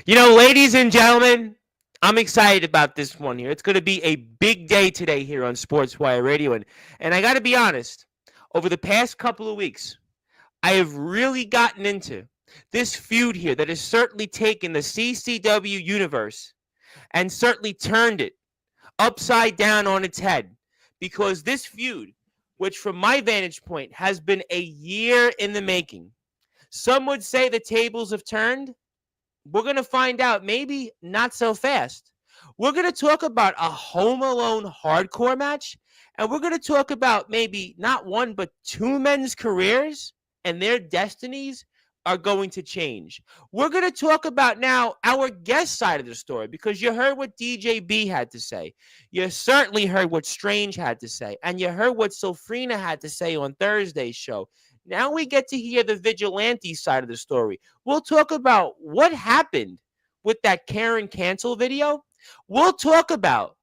Ladies and gentlemen, I'm excited about this one here. It's going to be a big day today here on Sportswire Radio. And I got to be honest, over the past couple of weeks, I have really gotten into this feud here that has certainly taken the CCW universe and certainly turned it upside down on its head. Because this feud, which from my vantage point has been a year in the making, some would say the tables have turned. We're going to find out maybe not so fast. We're going to talk about a Home Alone hardcore match, and we're going to talk about maybe not one, but two men's careers and their destinies are going to change. We're going to talk about now our guest side of the story because you heard what DJB had to say. You certainly heard what Strange had to say, and you heard what Sofrina had to say on Thursday's show. Now we get to hear the Vigilante side of the story. We'll talk about what happened with that Karen cancel video. We'll talk about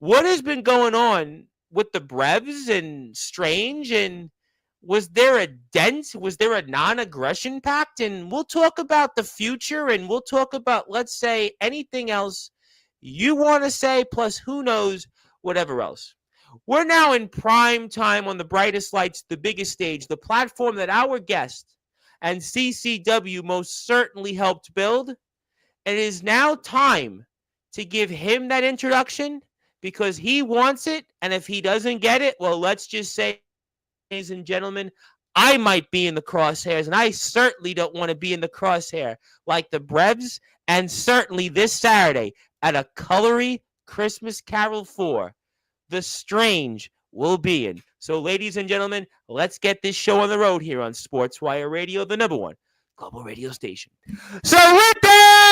what has been going on with the Brevs and Strange, and was there a dent? Was there a non-aggression pact? And we'll talk about the future, and we'll talk about, let's say, anything else you want to say, plus who knows, whatever else. We're now in prime time on the brightest lights, the biggest stage, the platform that our guest and CCW most certainly helped build. And it is now time to give him that introduction because he wants it. And if he doesn't get it, well, let's just say, ladies and gentlemen, I might be in the crosshairs, and I certainly don't want to be in the crosshair like the Brevs, and certainly this Saturday at a Colory Christmas Carol 4. The Strange will be in. So, ladies and gentlemen, let's get this show on the road here on Sportswire Radio, the number one global radio station. So, with that,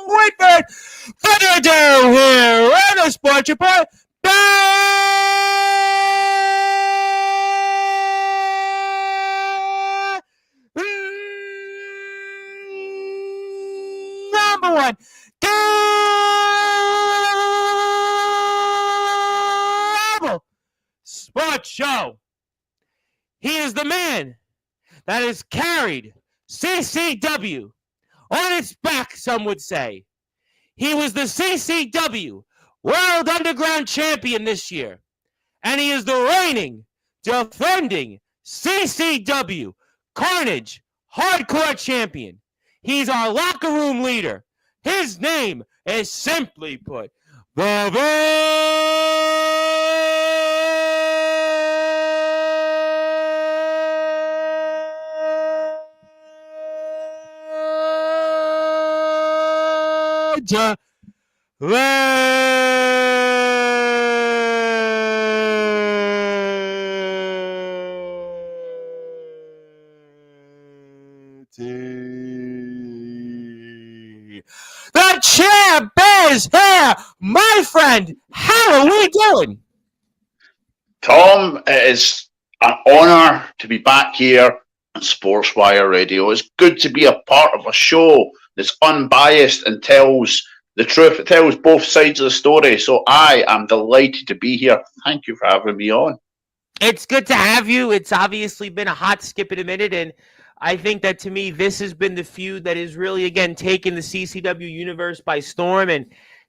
wait for it. Further ado here on the Sports Report. Number one. Global Sports Show. He is the man that has carried CCW on its back, some would say. He was the CCW World Underground Champion this year. And he is the reigning, defending CCW Carnage Hardcore Champion. He's our locker room leader. His name is simply put, the The champ is here, my friend. How are we doing? Tom, it is an honour to be back here on Sportswire Radio. It's good to be a part of a show that's unbiased and tells the truth. It tells both sides of the story. So I am delighted to be here. Thank you for having me on. It's good to have you. It's obviously been a hot skip in a minute, and I think that to me, this has been the feud that has really, again, taken the CCW universe by storm, and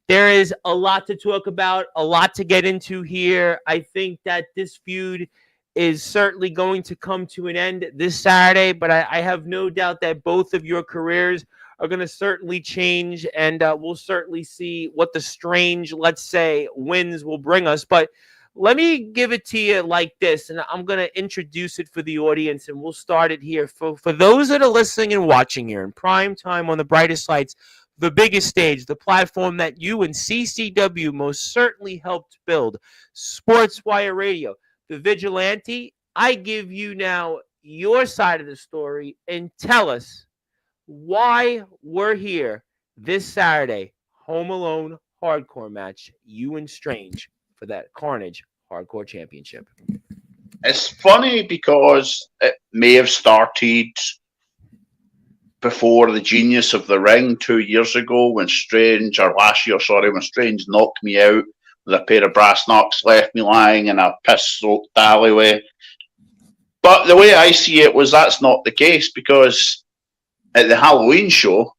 there is a lot to talk about, a lot to get into here. I think that this feud is certainly going to come to an end this Saturday, but I have no doubt that both of your careers are going to certainly change, and we'll certainly see what the Strange, let's say, wins will bring us. But let me give it to you like this, and I'm going to introduce it for the audience, and we'll start it here. For those that are listening and watching here in prime time on the brightest lights, the biggest stage, the platform that you and CCW most certainly helped build, Sportswire Radio, the Vigilante, I give you now your side of the story and tell us why we're here this Saturday, Home Alone hardcore match, you and Strange, for that Carnage Hardcore Championship. It's funny because it may have started before the genius of the ring 2 years ago last year, when Strange knocked me out with a pair of brass knucks, left me lying in a piss-soaked alleyway. But the way I see it was that's not the case, because at the Halloween show,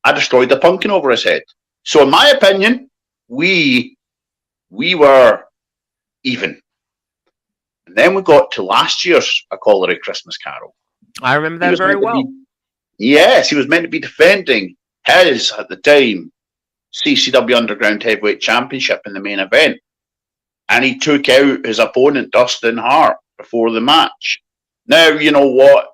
I destroyed the pumpkin over his head. So in my opinion, we were even. And then we got to last year's A Call of a Christmas Carol. I remember that very well. Yes, he was meant to be defending his, at the time, CCW Underground Heavyweight Championship in the main event. And he took out his opponent, Dustin Hart, before the match. Now, you know what?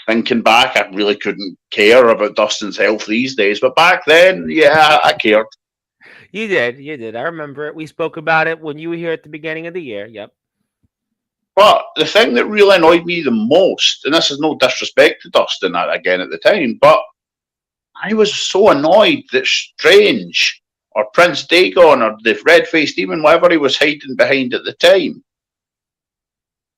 Thinking back, I really couldn't care about Dustin's health these days. But back then, yeah, I cared. You did. I remember it. We spoke about it when you were here at the beginning of the year. Yep. But the thing that really annoyed me the most, and this is no disrespect to Dustin again at the time, but I was so annoyed that Strange or Prince Dagon or the red-faced demon, whatever he was hiding behind at the time,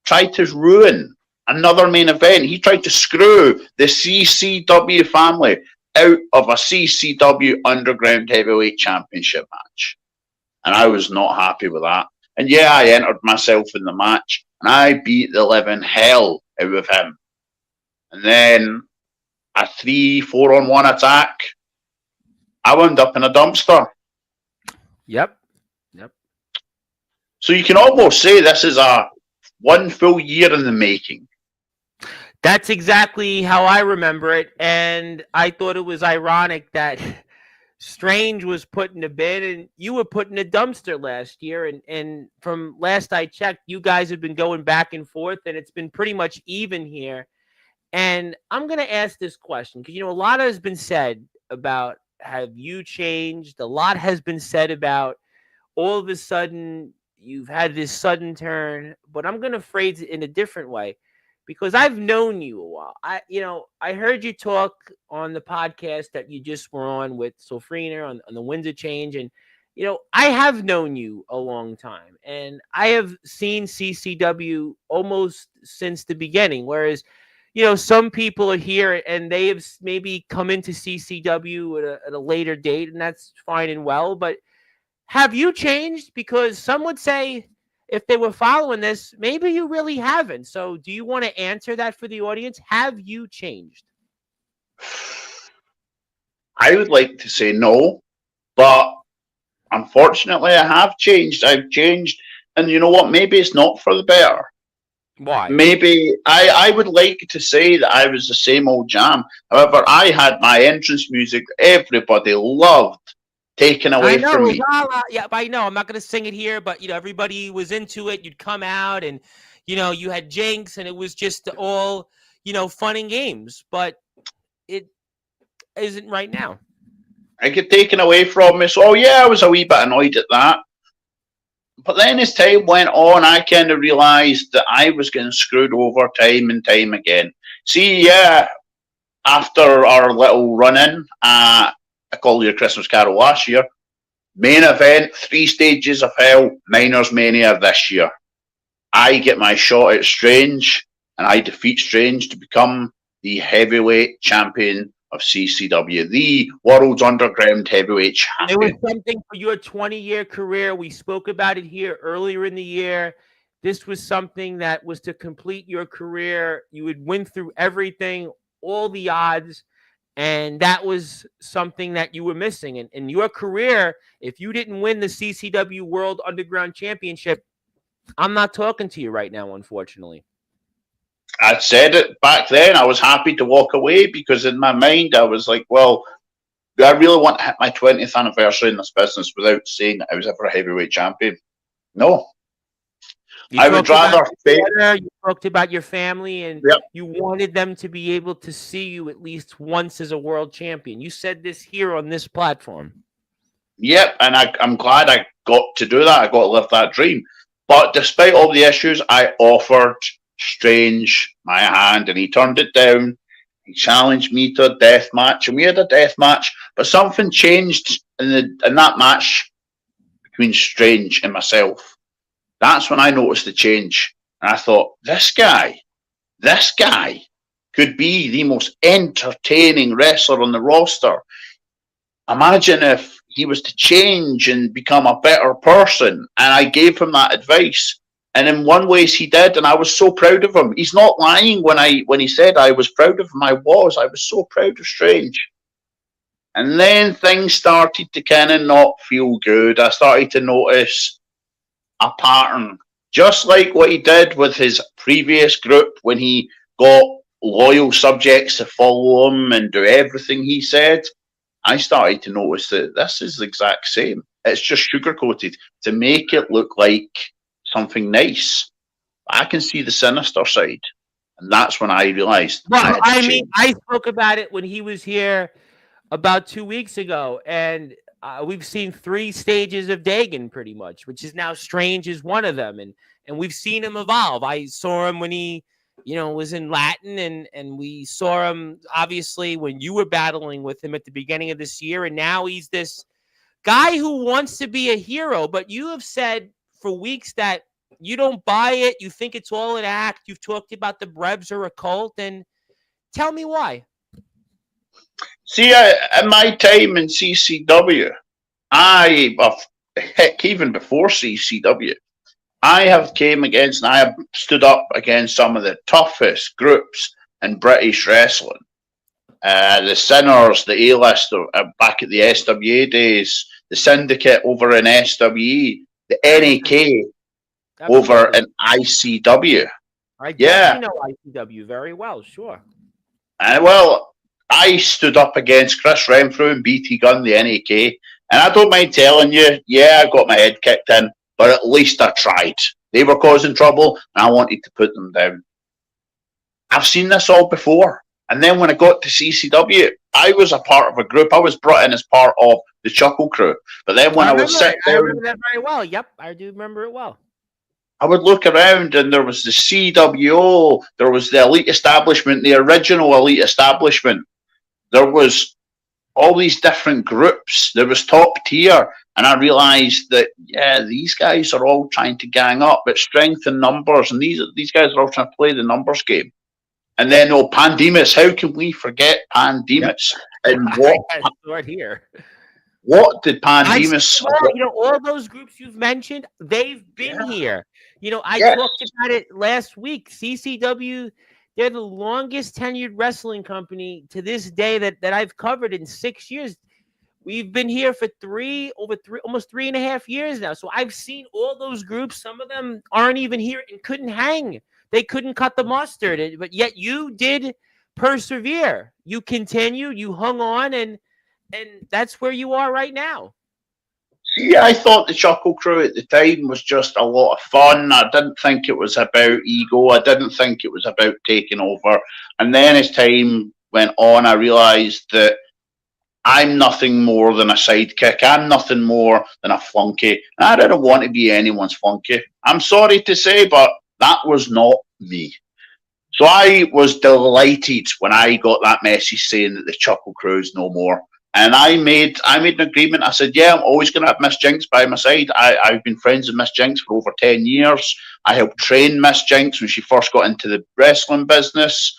tried to ruin another main event. He tried to screw the CCW family out of a CCW Underground Heavyweight Championship match. And I was not happy with that. And yeah, I entered myself in the match, and I beat the living hell out of him. And then a 3-4-on-1 attack, I wound up in a dumpster. Yep. So you can almost say this is a 1 full year in the making. That's exactly how I remember it. And I thought it was ironic that Strange was put in a bin and you were put in a dumpster last year. And from last I checked, you guys have been going back and forth, and it's been pretty much even here. And I'm going to ask this question because, a lot has been said about have you changed? A lot has been said about all of a sudden you've had this sudden turn, but I'm going to phrase it in a different way because I've known you a while. I heard you talk on the podcast that you just were on with Sofrina on the Windsor Change. And, I have known you a long time, and I have seen CCW almost since the beginning. Whereas, some people are here and they have maybe come into CCW at a later date, and that's fine and well. But have you changed? Because some would say if they were following this, maybe you really haven't. So do you want to answer that for the audience? Have you changed? I would like to say no, but unfortunately I have changed. I've changed. And you know what? Maybe it's not for the better. Why? Maybe I would like to say that I was the same old jam. However, I had my entrance music everybody loved taken away from me. Yeah, I know. I'm not going to sing it here, but everybody was into it. You'd come out, and you had Jinx, and it was just all fun and games. But it isn't right now. I get taken away from me. So I was a wee bit annoyed at that. But then as time went on, I kind of realised that I was getting screwed over time and time again. See, after our little run-in at A Call Your Christmas Carol last year, main event, 3 stages of hell, Miners Mania this year. I get my shot at Strange, and I defeat Strange to become the heavyweight champion of CCW, the world's underground heavyweight champion. It was something for your 20-year career. We spoke about it here earlier in the year. This was something that was to complete your career. You would win through everything, all the odds, and that was something that you were missing. And in your career, if you didn't win the CCW World Underground Championship, I'm not talking to you right now, unfortunately. I said it back then. I was happy to walk away because in my mind I was like, well, do I really want to hit my 20th anniversary in this business without saying that I was ever a heavyweight champion? No. I would rather... You talked about your family, and you wanted them to be able to see you at least once as a world champion. You said this here on this platform. Yep, and I'm glad I got to do that. I got to live that dream. But despite all the issues, I offered Strange my hand, and he turned it down. He challenged me to a death match, and we had a death match. But something changed in that match between Strange and myself. That's when I noticed the change, and I thought, this guy could be the most entertaining wrestler on the roster. Imagine if he was to change and become a better person. And I gave him that advice. And in one ways he did, and I was so proud of him. He's not lying when he said I was proud of him. I was so proud of Strange. And then things started to kind of not feel good. I started to notice a pattern, just like what he did with his previous group when he got loyal subjects to follow him and do everything he said. I started to notice that this is the exact same. It's just sugar-coated to make it look like something nice. I can see the sinister side. And that's when I realized. Well, I mean, I spoke about it when he was here about 2 weeks ago, and we've seen 3 stages of Dagon pretty much, which is now Strange is one of them. And we've seen him evolve. I saw him when he was in Latin, and we saw him obviously when you were battling with him at the beginning of this year, and now he's this guy who wants to be a hero. But you have said for weeks that you don't buy it. You think it's all an act. You've talked about the Brebs are a cult, and tell me why. See, in my time in CCW, heck, even before CCW, I have came against and I have stood up against some of the toughest groups in British wrestling. The Sinners, the A-List back at the SWA days, the Syndicate over in SWE, the NAK over in ICW. I definitely know ICW very well, sure. Well, I stood up against Chris Renfrew and BT Gunn, the NAK, and I don't mind telling you, I got my head kicked in, but at least I tried. They were causing trouble, and I wanted to put them down. I've seen this all before. And then when I got to CCW, I was a part of a group. I was brought in as part of the Chuckle Crew. But then when I would sit down... I remember that very well. Yep, I do remember it well. I would look around, and there was the CWO, there was the Elite Establishment, the original Elite Establishment. There was all these different groups. There was Top Tier. And I realized that, these guys are all trying to gang up, but strength and numbers. And these guys are all trying to play the numbers game. And then, Pandemus. How can we forget Pandemus? Yep. And right here. What did Pandemus... all those groups you've mentioned, they've been here. I talked about it last week. CCW, they're the longest tenured wrestling company to this day that I've covered in 6 years. We've been here for almost 3.5 years now. So I've seen all those groups. Some of them aren't even here and couldn't hang. They couldn't cut the mustard. But yet you did persevere. You continued. You hung on, and that's where you are right now. See, I thought the Chuckle Crew at the time was just a lot of fun. I didn't think it was about ego. I didn't think it was about taking over. And then as time went on, I realized that I'm nothing more than a sidekick. I'm nothing more than a flunky. And I didn't want to be anyone's flunky. I'm sorry to say, but that was not me. So I was delighted when I got that message saying that the Chuckle Crew is no more. And I made an agreement. I said, I'm always going to have Miss Jinx by my side. I've been friends with Miss Jinx for over 10 years. I helped train Miss Jinx when she first got into the wrestling business.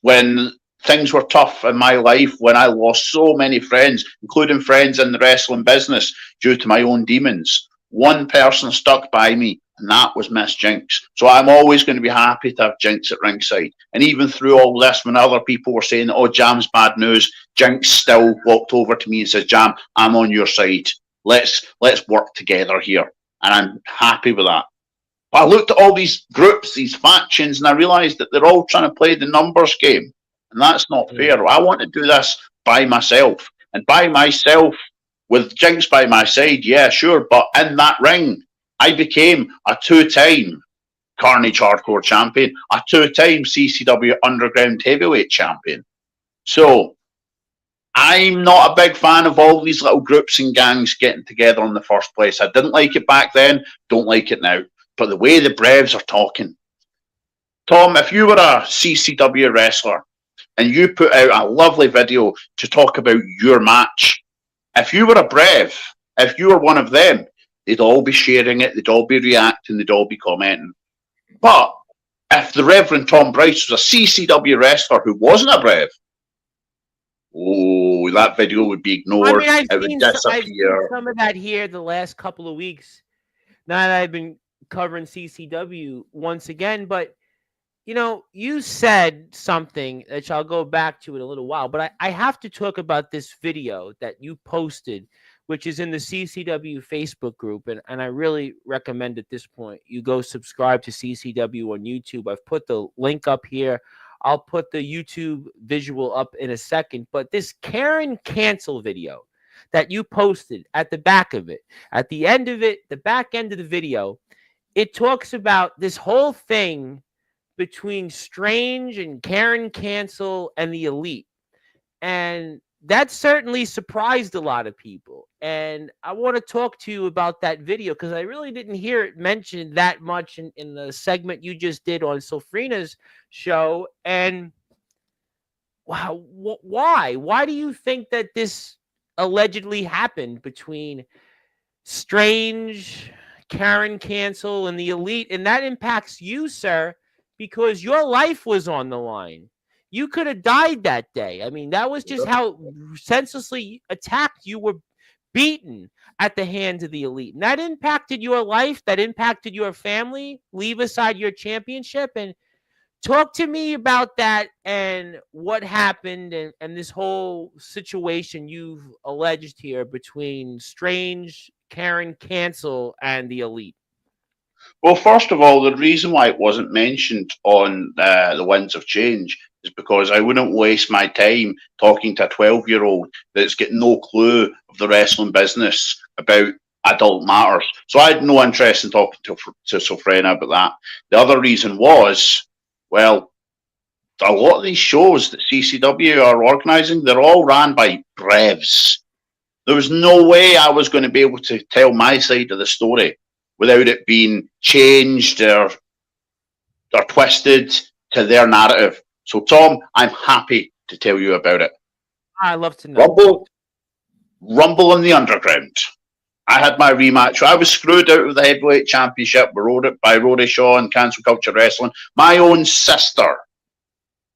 When things were tough in my life, when I lost so many friends, including friends in the wrestling business due to my own demons, one person stuck by me, and that was Miss Jinx. So I'm always going to be happy to have Jinx at ringside. And even through all this, when other people were saying, Jam's bad news, Jinx still walked over to me and said, Jam, I'm on your side. Let's work together here. And I'm happy with that. But I looked at all these groups, these factions, and I realized that they're all trying to play the numbers game. And that's not fair. I want to do this by myself. And by myself, with Jinx by my side, yeah, sure. But in that ring, I became a 2-time Carnage Hardcore champion, a 2-time CCW Underground Heavyweight champion. So I'm not a big fan of all these little groups and gangs getting together in the first place. I didn't like it back then, don't like it now. But the way the Brevs are talking. Tom, if you were a CCW wrestler and you put out a lovely video to talk about your match, if you were a Brev, if you were one of them, they'd all be sharing it, they'd all be reacting, they'd all be commenting. But if the Reverend Tom Bryce was a CCW wrestler who wasn't a Brev, oh, that video would be I ignored. mean, It would I've seen disappear. some of that here the last couple of weeks. Now that I've been covering CCW once again, but you said something that I'll go back to in a little while, but I have to talk about this video that you posted, which is in the CCW Facebook group. And I really recommend at this point you go subscribe to CCW on YouTube. I've put the link up here. I'll put the YouTube visual up in a second. But this Karen cancel video that you posted at the back of it, at the end of it, the back end of the video, it talks about this whole thing between Strange and Karen Cancel and the Elite. And that certainly surprised a lot of people. And I want to talk to you about that video because I really didn't hear it mentioned that much in the segment you just did on Sofrina's show. And wow, why? Why do you think that this allegedly happened between Strange, Karen Cancel, and the Elite? And that impacts you, sir, because your life was on the line. You could have died that day. I mean, that was just how senselessly attacked you were, beaten at the hands of the Elite. And that impacted your life. That impacted your family. Leave aside your championship. And talk to me about that and what happened and this whole situation you've alleged here between Strange, Karen Cancel, and the Elite. Well, first of all, the reason why it wasn't mentioned on the Winds of Change is because I wouldn't waste my time talking to a 12-year-old that's got no clue of the wrestling business about adult matters. So I had no interest in talking to Sofrena about that. The other reason was, well, a lot of these shows that CCW are organising, they're all ran by Brevs. There was no way I was going to be able to tell my side of the story without it being changed or twisted to their narrative. So, Tom, I'm happy to tell you about it. I'd love to know. Rumble in the Underground. I had my rematch. I was screwed out of the heavyweight championship by Rory Shaw and Cancel Culture Wrestling. My own sister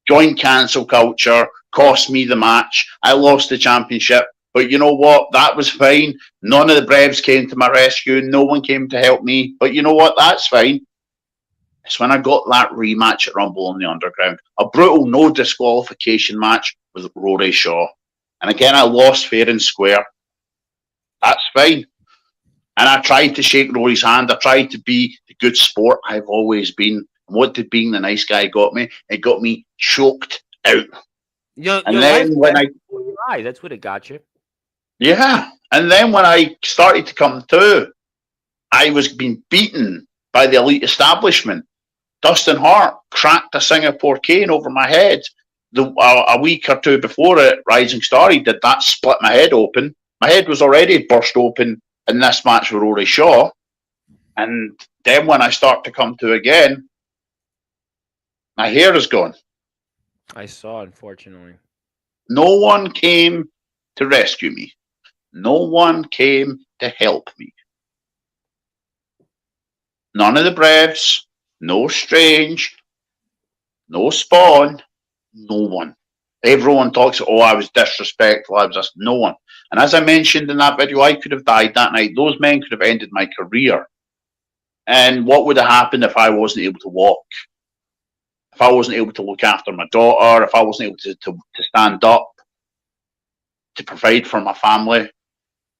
joined Cancel Culture, cost me the match. I lost the championship. But you know what? That was fine. None of the Brevs came to my rescue. No one came to help me. But you know what? That's fine. It's when I got that rematch at Rumble in the Underground. A brutal no disqualification match with Rory Shaw. And again, I lost fair and square. That's fine. And I tried to shake Rory's hand. I tried to be the good sport I've always been. And what did being the nice guy got me? It got me choked out. And then when that's what it got you. Yeah. And then when I started to come to, I was being beaten by the Elite establishment. Dustin Hart cracked a Singapore cane over my head. A week or two before it, Rising Star, he did that, split my head open. My head was already burst open in this match with Rory Shaw. And then when I start to come to again, my hair is gone. I saw, unfortunately. No one came to rescue me. No one came to help me. None of the Brevs, no Strange, no Spawn, no one. Everyone talks, oh, I was disrespectful, I was just no one. And as I mentioned in that video, I could have died that night. Those men could have ended my career. And what would have happened if I wasn't able to walk? If I wasn't able to look after my daughter, if I wasn't able to stand up, to provide for my family.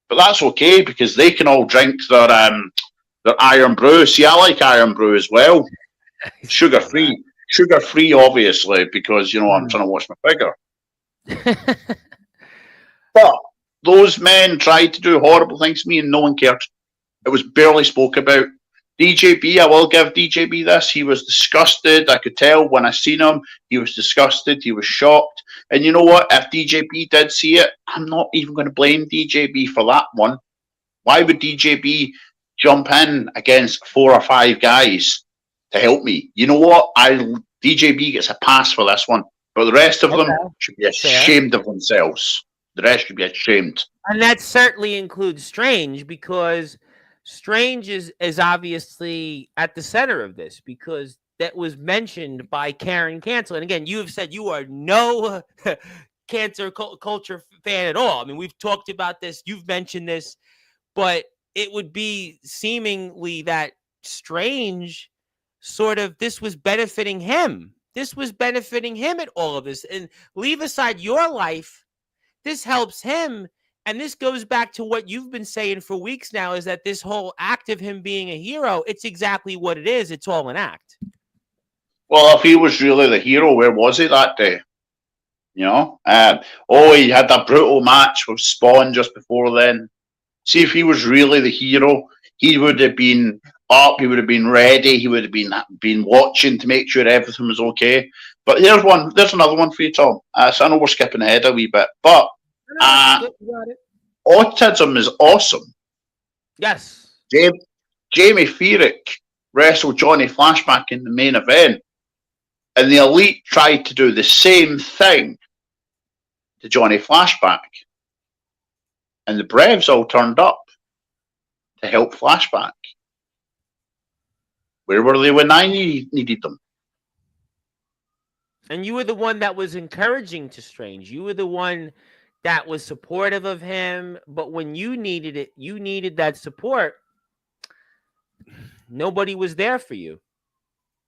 But that's okay because they can all drink their iron brew. See, I like iron brew as well. Sugar free, obviously, because I'm trying to watch my figure. But those men tried to do horrible things to me, and no one cared. It was barely spoke about. DJB, I will give DJB this. He was disgusted. I could tell when I seen him. He was disgusted. He was shocked. And you know what? If DJB did see it, I'm not even going to blame DJB for that one. Why would DJB jump in against 4 or 5 guys to help me? You know what? DJB gets a pass for this one. But the rest of them should be ashamed of themselves. The rest should be ashamed. And that certainly includes Strange, because Strange is obviously at the center of this, because that was mentioned by Karen Cancel. And again, you have said you are no cancer culture fan at all. I mean, we've talked about this. You've mentioned this, but it would be seemingly that Strange sort of this was benefiting him. This was benefiting him at all of this. And leave aside your life, this helps him. And this goes back to what you've been saying for weeks now, is that this whole act of him being a hero, it's exactly what it is. It's all an act. Well, if he was really the hero, where was he that day? You know? He had that brutal match with Spawn just before then. See, if he was really the hero, he would have been up, he would have been ready, he would have been watching to make sure everything was okay. But there's another one for you, Tom. So I know we're skipping ahead a wee bit, but autism is awesome. Yes. Jamie Furyk wrestled Johnny Flashback in the main event, and the Elite tried to do the same thing to Johnny Flashback. And the Brevs all turned up to help Flashback. Where were they when I needed them? And you were the one that was encouraging to Strange. You were the one that was supportive of him. But when you needed it, you needed that support. Nobody was there for you.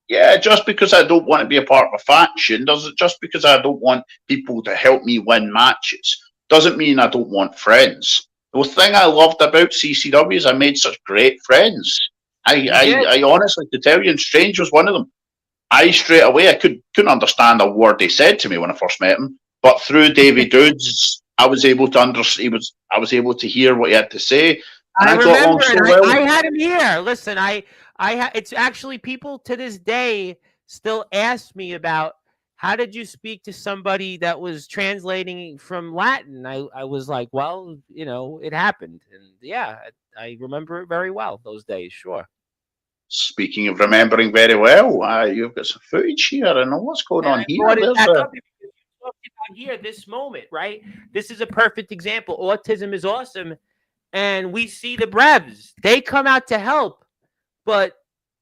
Yeah, just because I don't want to be a part of a faction, just because I don't want people to help me win matches, doesn't mean I don't want friends. The thing I loved about CCW is I made such great friends. I honestly could tell you, and Strange was one of them. I straight away I couldn't understand a word he said to me when I first met him, but through Davey Dudes, I was able to I was able to hear what he had to say. And I got along so well. I had him here. Listen, it's actually people to this day still ask me about, how did you speak to somebody that was translating from Latin? I was like, well, it happened. And yeah, I remember it very well those days, sure. Speaking of remembering very well, you've got some footage here. I don't know what's going on here. You talked about here, this moment, right? This is a perfect example. Autism is awesome. And we see the Brevs. They come out to help. But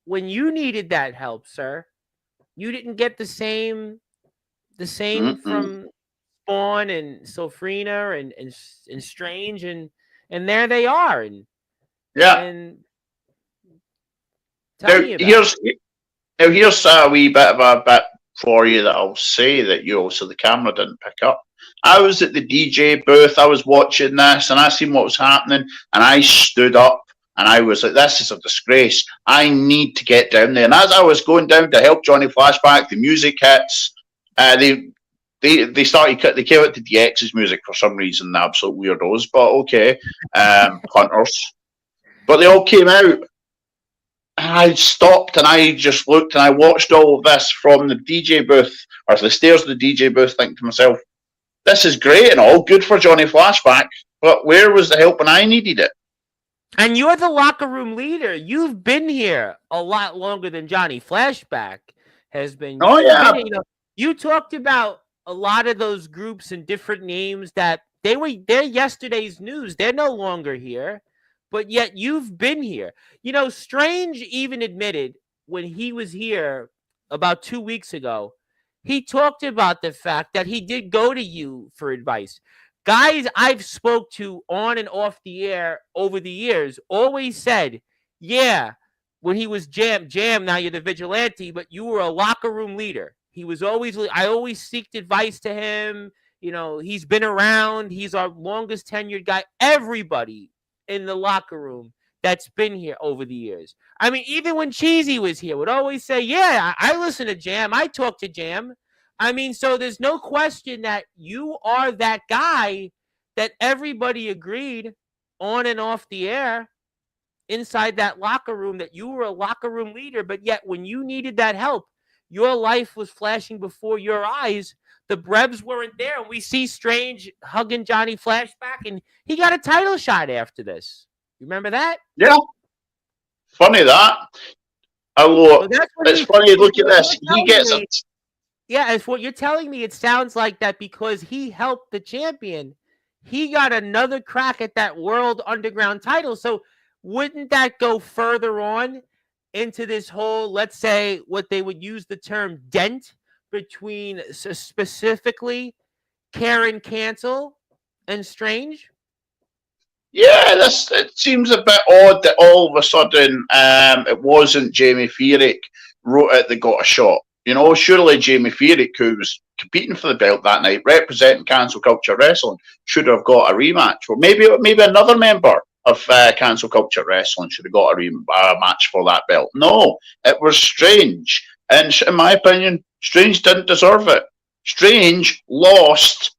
when you needed that help, sir, you didn't get the same from Spawn and Sofrina and Strange, and there they are. And yeah. And here's a wee bit of a bit for you that I'll say that the camera didn't pick up. I was at the DJ booth, I was watching this, and I seen what was happening, and I stood up, and I was like, this is a disgrace. I need to get down there. And as I was going down to help Johnny Flashback, the music hits. They came out to DX's music for some reason, the absolute weirdos, but okay, hunters. But they all came out. I stopped and I just looked and I watched all of this from the DJ booth, or the stairs of the DJ booth, thinking to myself, this is great and all, good for Johnny Flashback, but where was the help when I needed it? And you're the locker room leader. You've been here a lot longer than Johnny Flashback has been. Oh, yeah. You talked about a lot of those groups and different names that they're yesterday's news. They're no longer here, but yet you've been here. Strange even admitted when he was here about 2 weeks ago, he talked about the fact that he did go to you for advice. Guys I've spoke to on and off the air over the years always said, yeah, when he was Jam, now you're the Vigilante, but you were a locker room leader. I always seeked advice to him. He's been around. He's our longest tenured guy. Everybody in the locker room that's been here over the years. I mean, even when Cheesy was here, would always say, yeah, I listen to Jam. I talk to Jam. I mean, so there's no question that you are that guy that everybody agreed on and off the air inside that locker room, that you were a locker room leader. But yet when you needed that help, your life was flashing before your eyes. The Brevs weren't there. And we see Strange hugging Johnny Flashback, and he got a title shot after this. You remember that? Yeah. Funny that. It's funny, look at this. He gets it. Yeah, as what you're telling me, it sounds like that because he helped the champion, he got another crack at that World Underground title. So wouldn't that go further on into this whole, let's say, what they would use the term dent between specifically Karen Cancel and Strange? Yeah, this it seems a bit odd that all of a sudden it wasn't Jamie Furyk wrote it that got a shot. You know, surely Jamie Furyk, who was competing for the belt that night, representing Cancel Culture Wrestling, should have got a rematch. Or maybe another member of Cancel Culture Wrestling should have got a match for that belt. No, it was Strange. And in my opinion, Strange didn't deserve it. Strange lost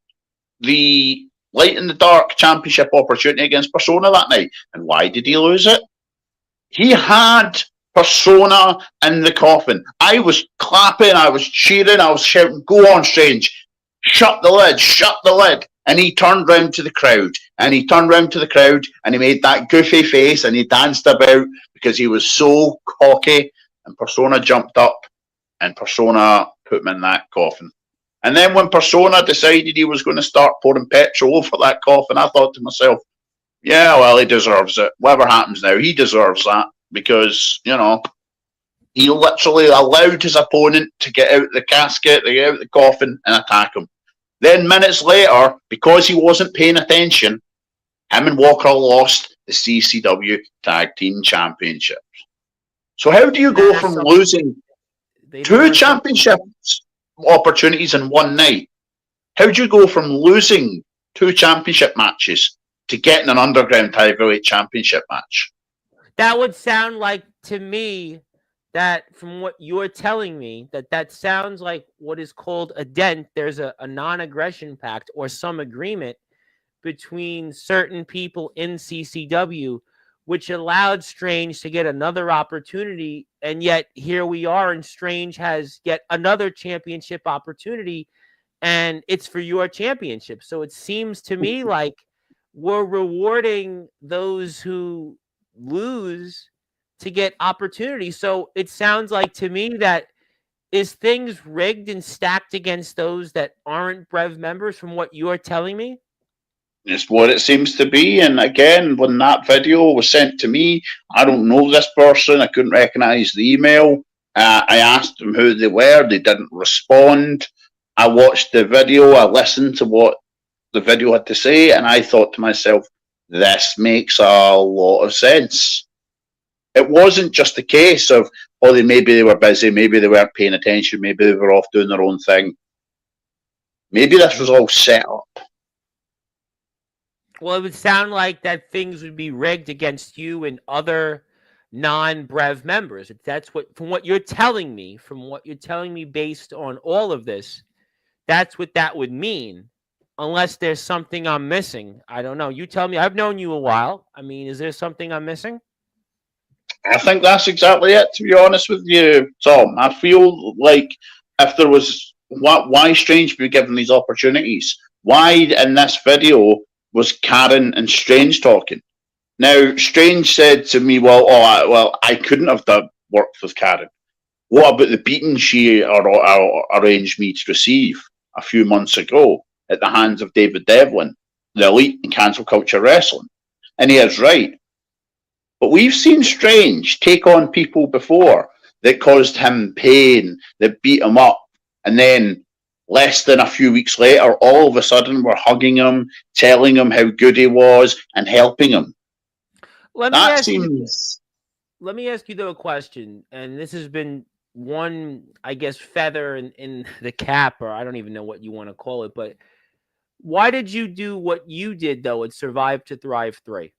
the Light in the Dark championship opportunity against Persona that night. And why did he lose it? He had Persona in the coffin. I was clapping, I was cheering, I was shouting, "Go on, Strange. Shut the lid, shut the lid." And he turned round to the crowd. And he made that goofy face and he danced about because he was so cocky. And Persona jumped up and Persona put him in that coffin. And then when Persona decided he was going to start pouring petrol over that coffin, I thought to myself, yeah, well, he deserves it. Whatever happens now, he deserves that because, you know, he literally allowed his opponent to get out the casket, to get out the coffin and attack him. Then minutes later, because he wasn't paying attention, him and Walker lost the CCW Tag Team Championships. So how do you go from losing two championships opportunities in one night? How do you go from losing two championship matches to getting an underground heavyweight championship match? That would sound like, to me, that from what you're telling me, that sounds like what is called a dent. There's a non-aggression pact or some agreement between certain people in CCW, which allowed Strange to get another opportunity. And yet here we are, and Strange has yet another championship opportunity, and it's for your championship. So it seems to me like we're rewarding those who lose to get opportunities. So it sounds like to me that is things rigged and stacked against those that aren't Brev members from what you're telling me? It's what it seems to be. And again, when that video was sent to me, I don't know this person. I couldn't recognize the email. I asked them who they were. They didn't respond. I watched the video. I listened to what the video had to say. And I thought to myself, this makes a lot of sense. It wasn't just a case of, oh, maybe they were busy. Maybe they weren't paying attention. Maybe they were off doing their own thing. Maybe this was all set up. Well, it would sound like that things would be rigged against you and other non-Brev members. If that's from what you're telling me, based on all of this, that's what that would mean. Unless there's something I'm missing. I don't know. You tell me. I've known you a while. I mean, is there something I'm missing? I think that's exactly it, to be honest with you, Tom. I feel like if there was, why Strange be given these opportunities? Why in this video was Karen and Strange talking? Now, Strange said to me, I couldn't have worked with Karen. What about the beating she arranged me to receive a few months ago at the hands of David Devlin, the elite in Cancel Culture Wrestling? And he is right. But we've seen Strange take on people before that caused him pain, that beat him up, and then less than a few weeks later, all of a sudden, we're hugging him, telling him how good he was, and helping him. Let me ask you, though, a question, and this has been one, I guess, feather in the cap, or I don't even know what you want to call it, but why did you do what you did, though, at Survive to Thrive 3?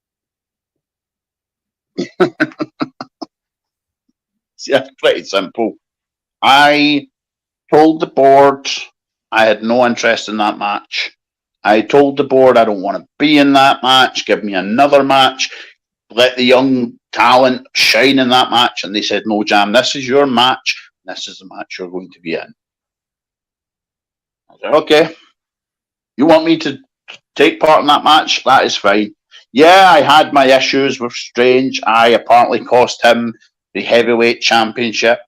Yeah, pretty simple. I told the board I had no interest in that match. I told the board I don't want to be in that match. Give me another match. Let the young talent shine in that match. And they said, no, Jam, this is your match. This is the match you're going to be in. I said, okay. You want me to take part in that match? That is fine. Yeah, I had my issues with Strange. I apparently cost him the heavyweight championship,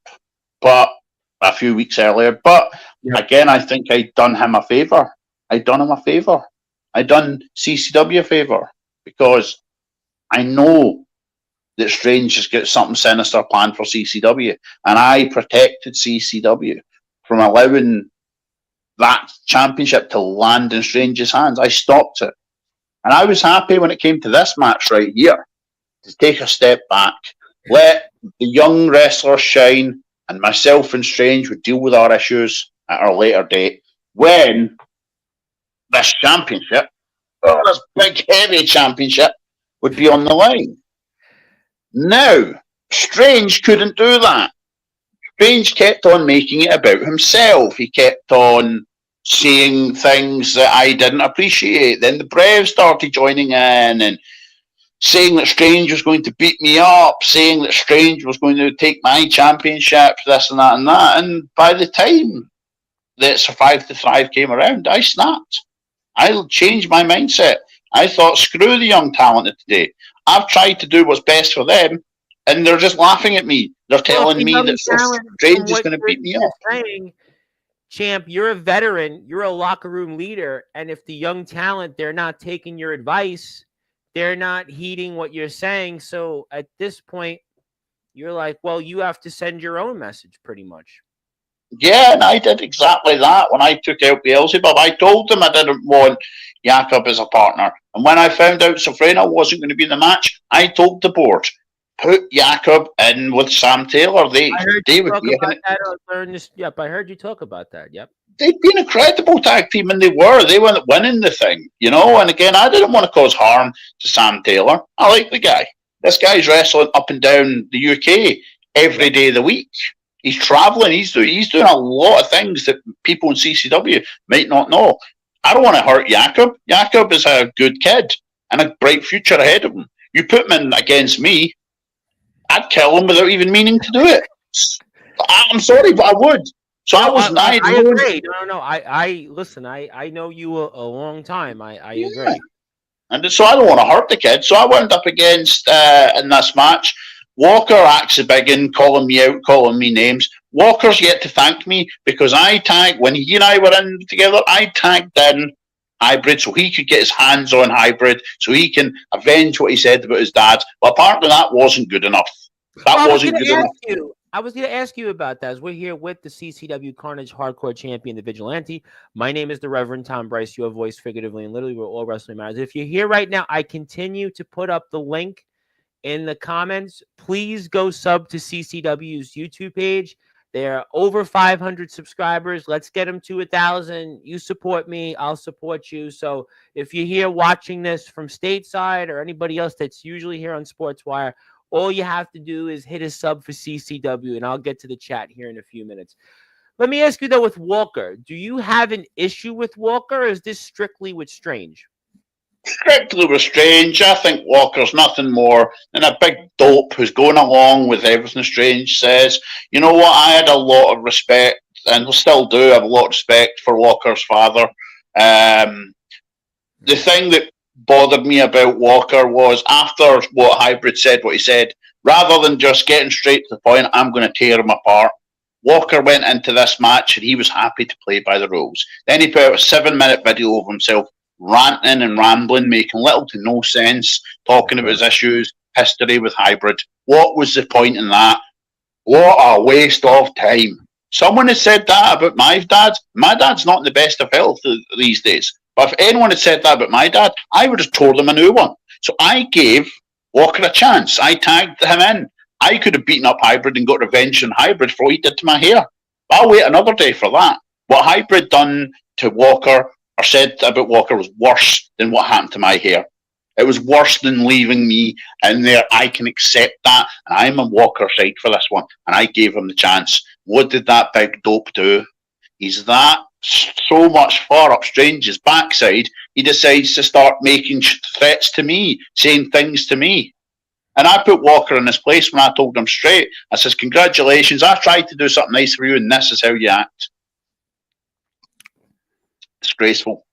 but a few weeks earlier. But again, I think I'd done him a favor. I'd done CCW a favor because I know that Strange has got something sinister planned for CCW. And I protected CCW from allowing that championship to land in Strange's hands. I stopped it. And I was happy when it came to this match right here to take a step back, let the young wrestlers shine, and myself and Strange would deal with our issues at our later date when this championship, this big heavy championship, would be on the line. Now, Strange couldn't do that. Strange kept on making it about himself. He kept on saying things that I didn't appreciate. Then the Brevs started joining in and saying that Strange was going to beat me up, saying that Strange was going to take my championship, this and that and that. And by the time that Survive to Thrive came around, I snapped. I changed my mindset. I thought, screw the young talent of today. I've tried to do what's best for them, and they're just laughing at me. They're telling me that Strange is going to beat me up. Saying, Champ, you're a veteran. You're a locker room leader. And if the young talent, they're not taking your advice, they're not heeding what you're saying. So at this point, you're like, well, you have to send your own message pretty much. Yeah, and I did exactly that when I took out Beelzebub. I told them I didn't want Jakob as a partner. And when I found out Sofrena wasn't going to be in the match, I told the board, put Jakob in with Sam Taylor. They would be Yep, I heard you talk about that. Yep. They'd been an incredible tag team, and they weren't winning the thing, you know. And again, I didn't want to cause harm to Sam Taylor. I like the guy. This guy's wrestling up and down the UK every day of the week. He's traveling. He's doing a lot of things that people in CCW might not know. I don't want to hurt Jakob. Jakob is a good kid and a bright future ahead of him. You put him in against me, I'd kill him without even meaning to do it. I'm sorry, but I would. So I was. I agree. No. I listen. I know you a long time. I agree. And so I don't want to hurt the kid. So I wound up against in this match. Walker acts a big one, calling me out, calling me names. Walker's yet to thank me because I tagged, when he and I were in together, I tagged in Hybrid so he could get his hands on Hybrid so he can avenge what he said about his dad. But apparently that wasn't good enough. That wasn't good enough. I was going to ask you about that as we're here with the CCW Carnage Hardcore Champion, the Vigilante. My name is the Reverend Tom Bryce, your voice figuratively and literally. We're all wrestling matters. If you're here right now, I continue to put up the link in the comments. Please go sub to CCW's YouTube page. They're over 500 subscribers. Let's get them to 1,000. You support me, I'll support you. So if you're here watching this from stateside or anybody else that's usually here on Sportswire, all you have to do is hit a sub for CCW, and I'll get to the chat here in a few minutes. Let me ask you, though, with Walker, do you have an issue with Walker, or is this strictly with Strange? Strictly with Strange. I think Walker's nothing more than a big dope who's going along with everything Strange says. You know what? I had a lot of respect, and still do have a lot of respect for Walker's father. The thing that bothered me about Walker was after what Hybrid said, what he said, rather than just getting straight to the point, I'm going to tear him apart. Walker went into this match and he was happy to play by the rules. Then he put out a 7-minute video of himself ranting and rambling, making little to no sense, talking about his issues, history with Hybrid. What was the point in that? What a waste of time. Someone has said that about my dad. My dad's not in the best of health these days. But if anyone had said that about my dad, I would have told them a new one. So I gave Walker a chance. I tagged him in. I could have beaten up Hybrid and got revenge on Hybrid for what he did to my hair. But I'll wait another day for that. What Hybrid done to Walker or said about Walker was worse than what happened to my hair. It was worse than leaving me in there. I can accept that. And I'm on Walker's side for this one. And I gave him the chance. What did that big dope do? He's that so much far up Strange's backside, he decides to start making threats to me, saying things to me. And I put Walker in his place when I told him straight. I says, congratulations, I tried to do something nice for you, and this is how you act. Disgraceful.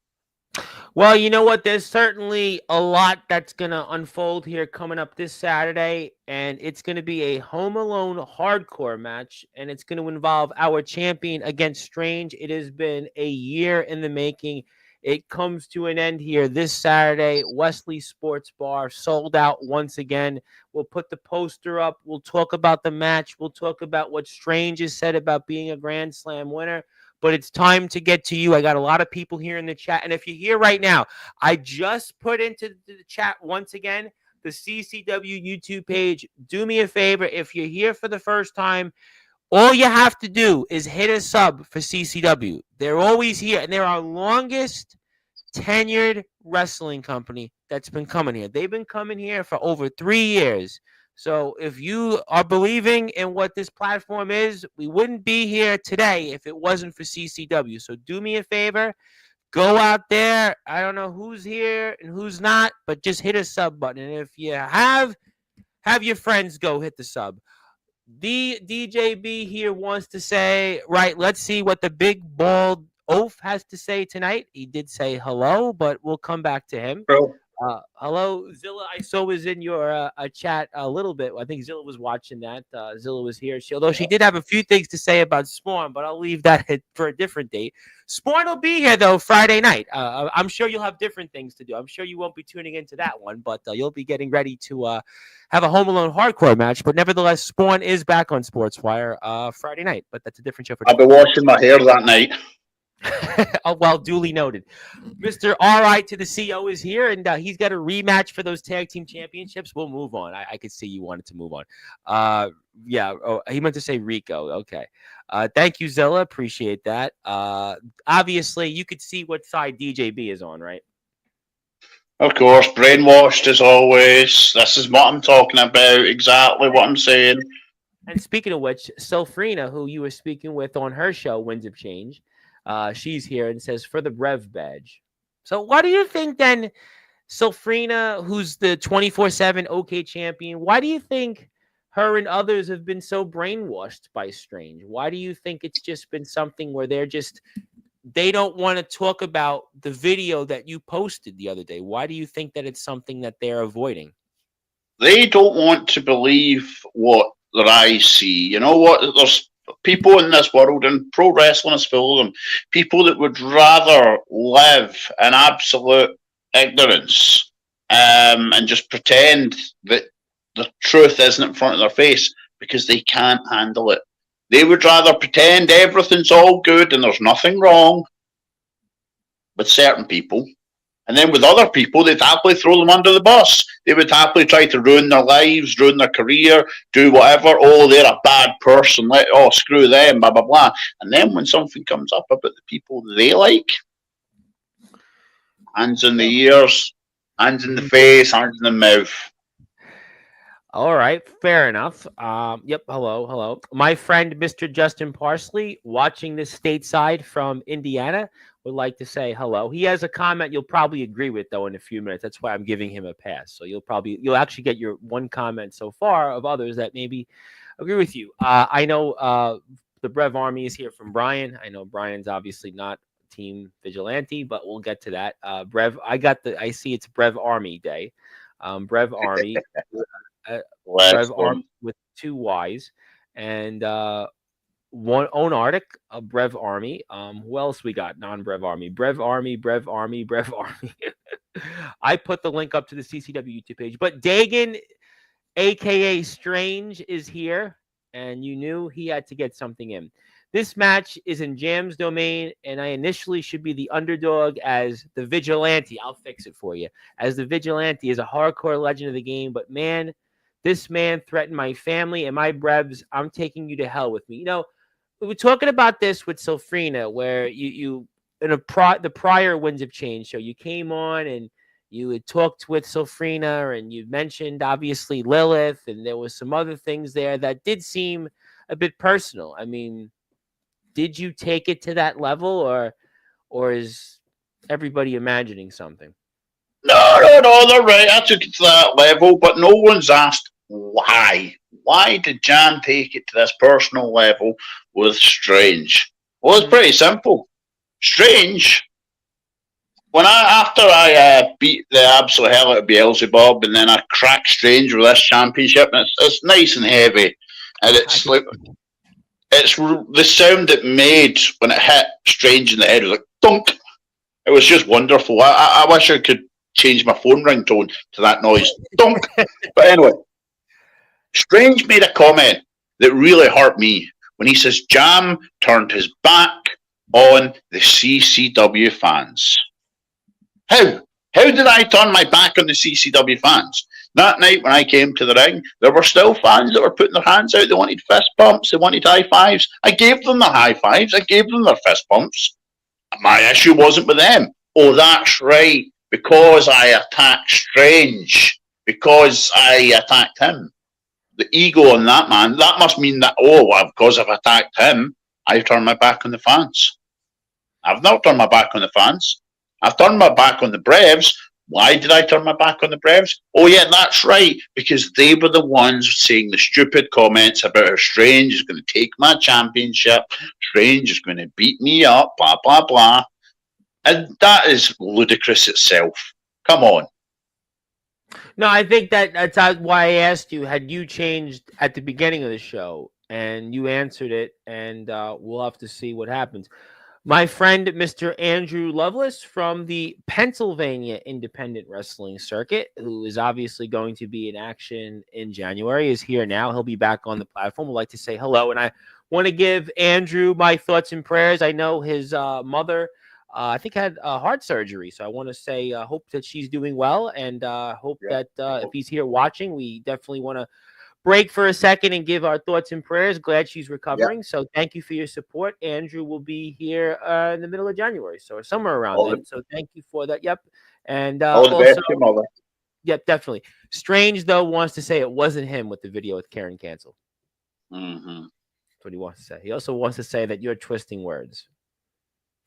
Well, you know what? There's certainly a lot that's going to unfold here coming up this Saturday, and it's going to be a Home Alone hardcore match, and it's going to involve our champion against Strange. It has been a year in the making. It comes to an end here this Saturday. Wesley Sports Bar sold out once again. We'll put the poster up. We'll talk about the match. We'll talk about what Strange has said about being a Grand Slam winner. But it's time to get to you. I got a lot of people here in the chat. And if you're here right now, I just put into the chat once again the CCW YouTube page. Do me a favor. If you're here for the first time, all you have to do is hit a sub for CCW. They're always here. And they're our longest tenured wrestling company that's been coming here. They've been coming here for over 3 years. So if you are believing in what this platform is, we wouldn't be here today if it wasn't for CCW. So do me a favor, go out there. I don't know who's here and who's not, but just hit a sub button. And if you have your friends go hit the sub. The DJB here wants to say, right, let's see what the big bald oaf has to say tonight. He did say hello, but we'll come back to him. Bro. Hello, Zilla. I saw was in your chat a little bit. I think Zilla was watching that. Zilla was here. Although she did have a few things to say about Spawn, but I'll leave that for a different date. Spawn will be here, though, Friday night. I'm sure you'll have different things to do. I'm sure you won't be tuning into that one, but you'll be getting ready to have a Home Alone hardcore match. But nevertheless, Spawn is back on Sportswire Friday night, but that's a different show for I'll be washing my hair that night. Oh, well, duly noted. Mr. R.I. to the CO is here, and he's got a rematch for those tag team championships. We'll move on. I could see you wanted to move on. Yeah. Oh, he meant to say Rico. Okay. Thank you, Zilla. Appreciate that. Obviously, you could see what side DJB is on, right? Of course, brainwashed as always. This is what I'm talking about. Exactly what I'm saying. And speaking of which, Selfrina, who you were speaking with on her show, Winds of Change, she's here and says, for the Brev badge. So why do you think then, Selfrina, who's the 24/7 OK champion, why do you think her and others have been so brainwashed by Strange? Why do you think it's just been something where they don't want to talk about the video that you posted the other day? Why do you think that it's something that they're avoiding? They don't want to believe what their eyes see. You know what? There's people in this world, and pro wrestling is full of them, people that would rather live in absolute ignorance and just pretend that the truth isn't in front of their face because they can't handle it. They would rather pretend everything's all good and there's nothing wrong with certain people. And then with other people, they'd happily throw them under the bus. They would happily try to ruin their lives, ruin their career, do whatever. Oh, they're a bad person. Screw them, blah, blah, blah. And then when something comes up about the people they like, hands in the ears, hands in the face, hands in the mouth. All right, fair enough. Yep, hello. My friend, Mr. Justin Parsley, watching this stateside from Indiana, would like to say hello. He has a comment you'll probably agree with, though, in a few minutes. That's why I'm giving him a pass. So you'll actually get your one comment so far of others that maybe agree with you. I know the Brev Army is here from Brian. I know Brian's obviously not Team Vigilante, but we'll get to that. Brev, I see it's Brev Army Day. Brev Army. Brev Army with 2 Y's, and one own Arctic, a Brev Army. Who else we got? Non-Brev Army. Brev Army. I put the link up to the CCW YouTube page. But Dagan, a.k.a. Strange, is here, and you knew he had to get something in. This match is in Jam's domain, and I initially should be the underdog as the Vigilante. I'll fix it for you. As the Vigilante is a hardcore legend of the game, but man, this man threatened my family and my Brevs. I'm taking you to hell with me. You know, we were talking about this with Selfrina, where you in the prior Winds of Change show, you came on and you had talked with Selfrina, and you mentioned obviously Lilith, and there was some other things there that did seem a bit personal. I mean, did you take it to that level, or is everybody imagining something? No, they're right. I took it to that level, but no one's asked why. Why did Jan take it to this personal level with Strange? Well, it's pretty simple. Strange, after I beat the absolute hell out of Beelzebub, and then I cracked Strange with this championship, and it's nice and heavy, and it's like it's the sound it made when it hit Strange in the head was like dunk. It was just wonderful. I wish I could change my phone ringtone to that noise. Donk. But anyway, Strange made a comment that really hurt me when he says Jam turned his back on the CCW fans. How? How did I turn my back on the CCW fans? That night when I came to the ring, there were still fans that were putting their hands out. They wanted fist bumps. They wanted high fives. I gave them the high fives. I gave them their fist bumps. My issue wasn't with them. Oh, that's right. Because I attacked Strange. Because I attacked him. The ego on that man, that must mean that, oh, well, because I've attacked him, I've turned my back on the fans. I've not turned my back on the fans. I've turned my back on the Braves. Why did I turn my back on the Braves? Oh, yeah, that's right. Because they were the ones saying the stupid comments about how Strange is going to take my championship. Strange is going to beat me up, blah, blah, blah. And that is ludicrous itself. Come on. No, I think that's why I asked you, had you changed at the beginning of the show? And you answered it, and we'll have to see what happens. My friend, Mr. Andrew Lovelace from the Pennsylvania Independent Wrestling Circuit, who is obviously going to be in action in January, is here now. He'll be back on the platform. Would like to say hello, and I want to give Andrew my thoughts and prayers. I know his mother, I think, had heart surgery, so I want to say hope that she's doing well, and hope that if he's here watching, we definitely want to break for a second and give our thoughts and prayers. Glad she's recovering. Yep. So thank you for your support. Andrew will be here in the middle of January, so somewhere around then. So thank you for that. Yep. And all the best, your mother. Yep, definitely. Strange, though, wants to say it wasn't him with the video with Karen canceled. Mm-hmm. That's what he wants to say. He also wants to say that you're twisting words.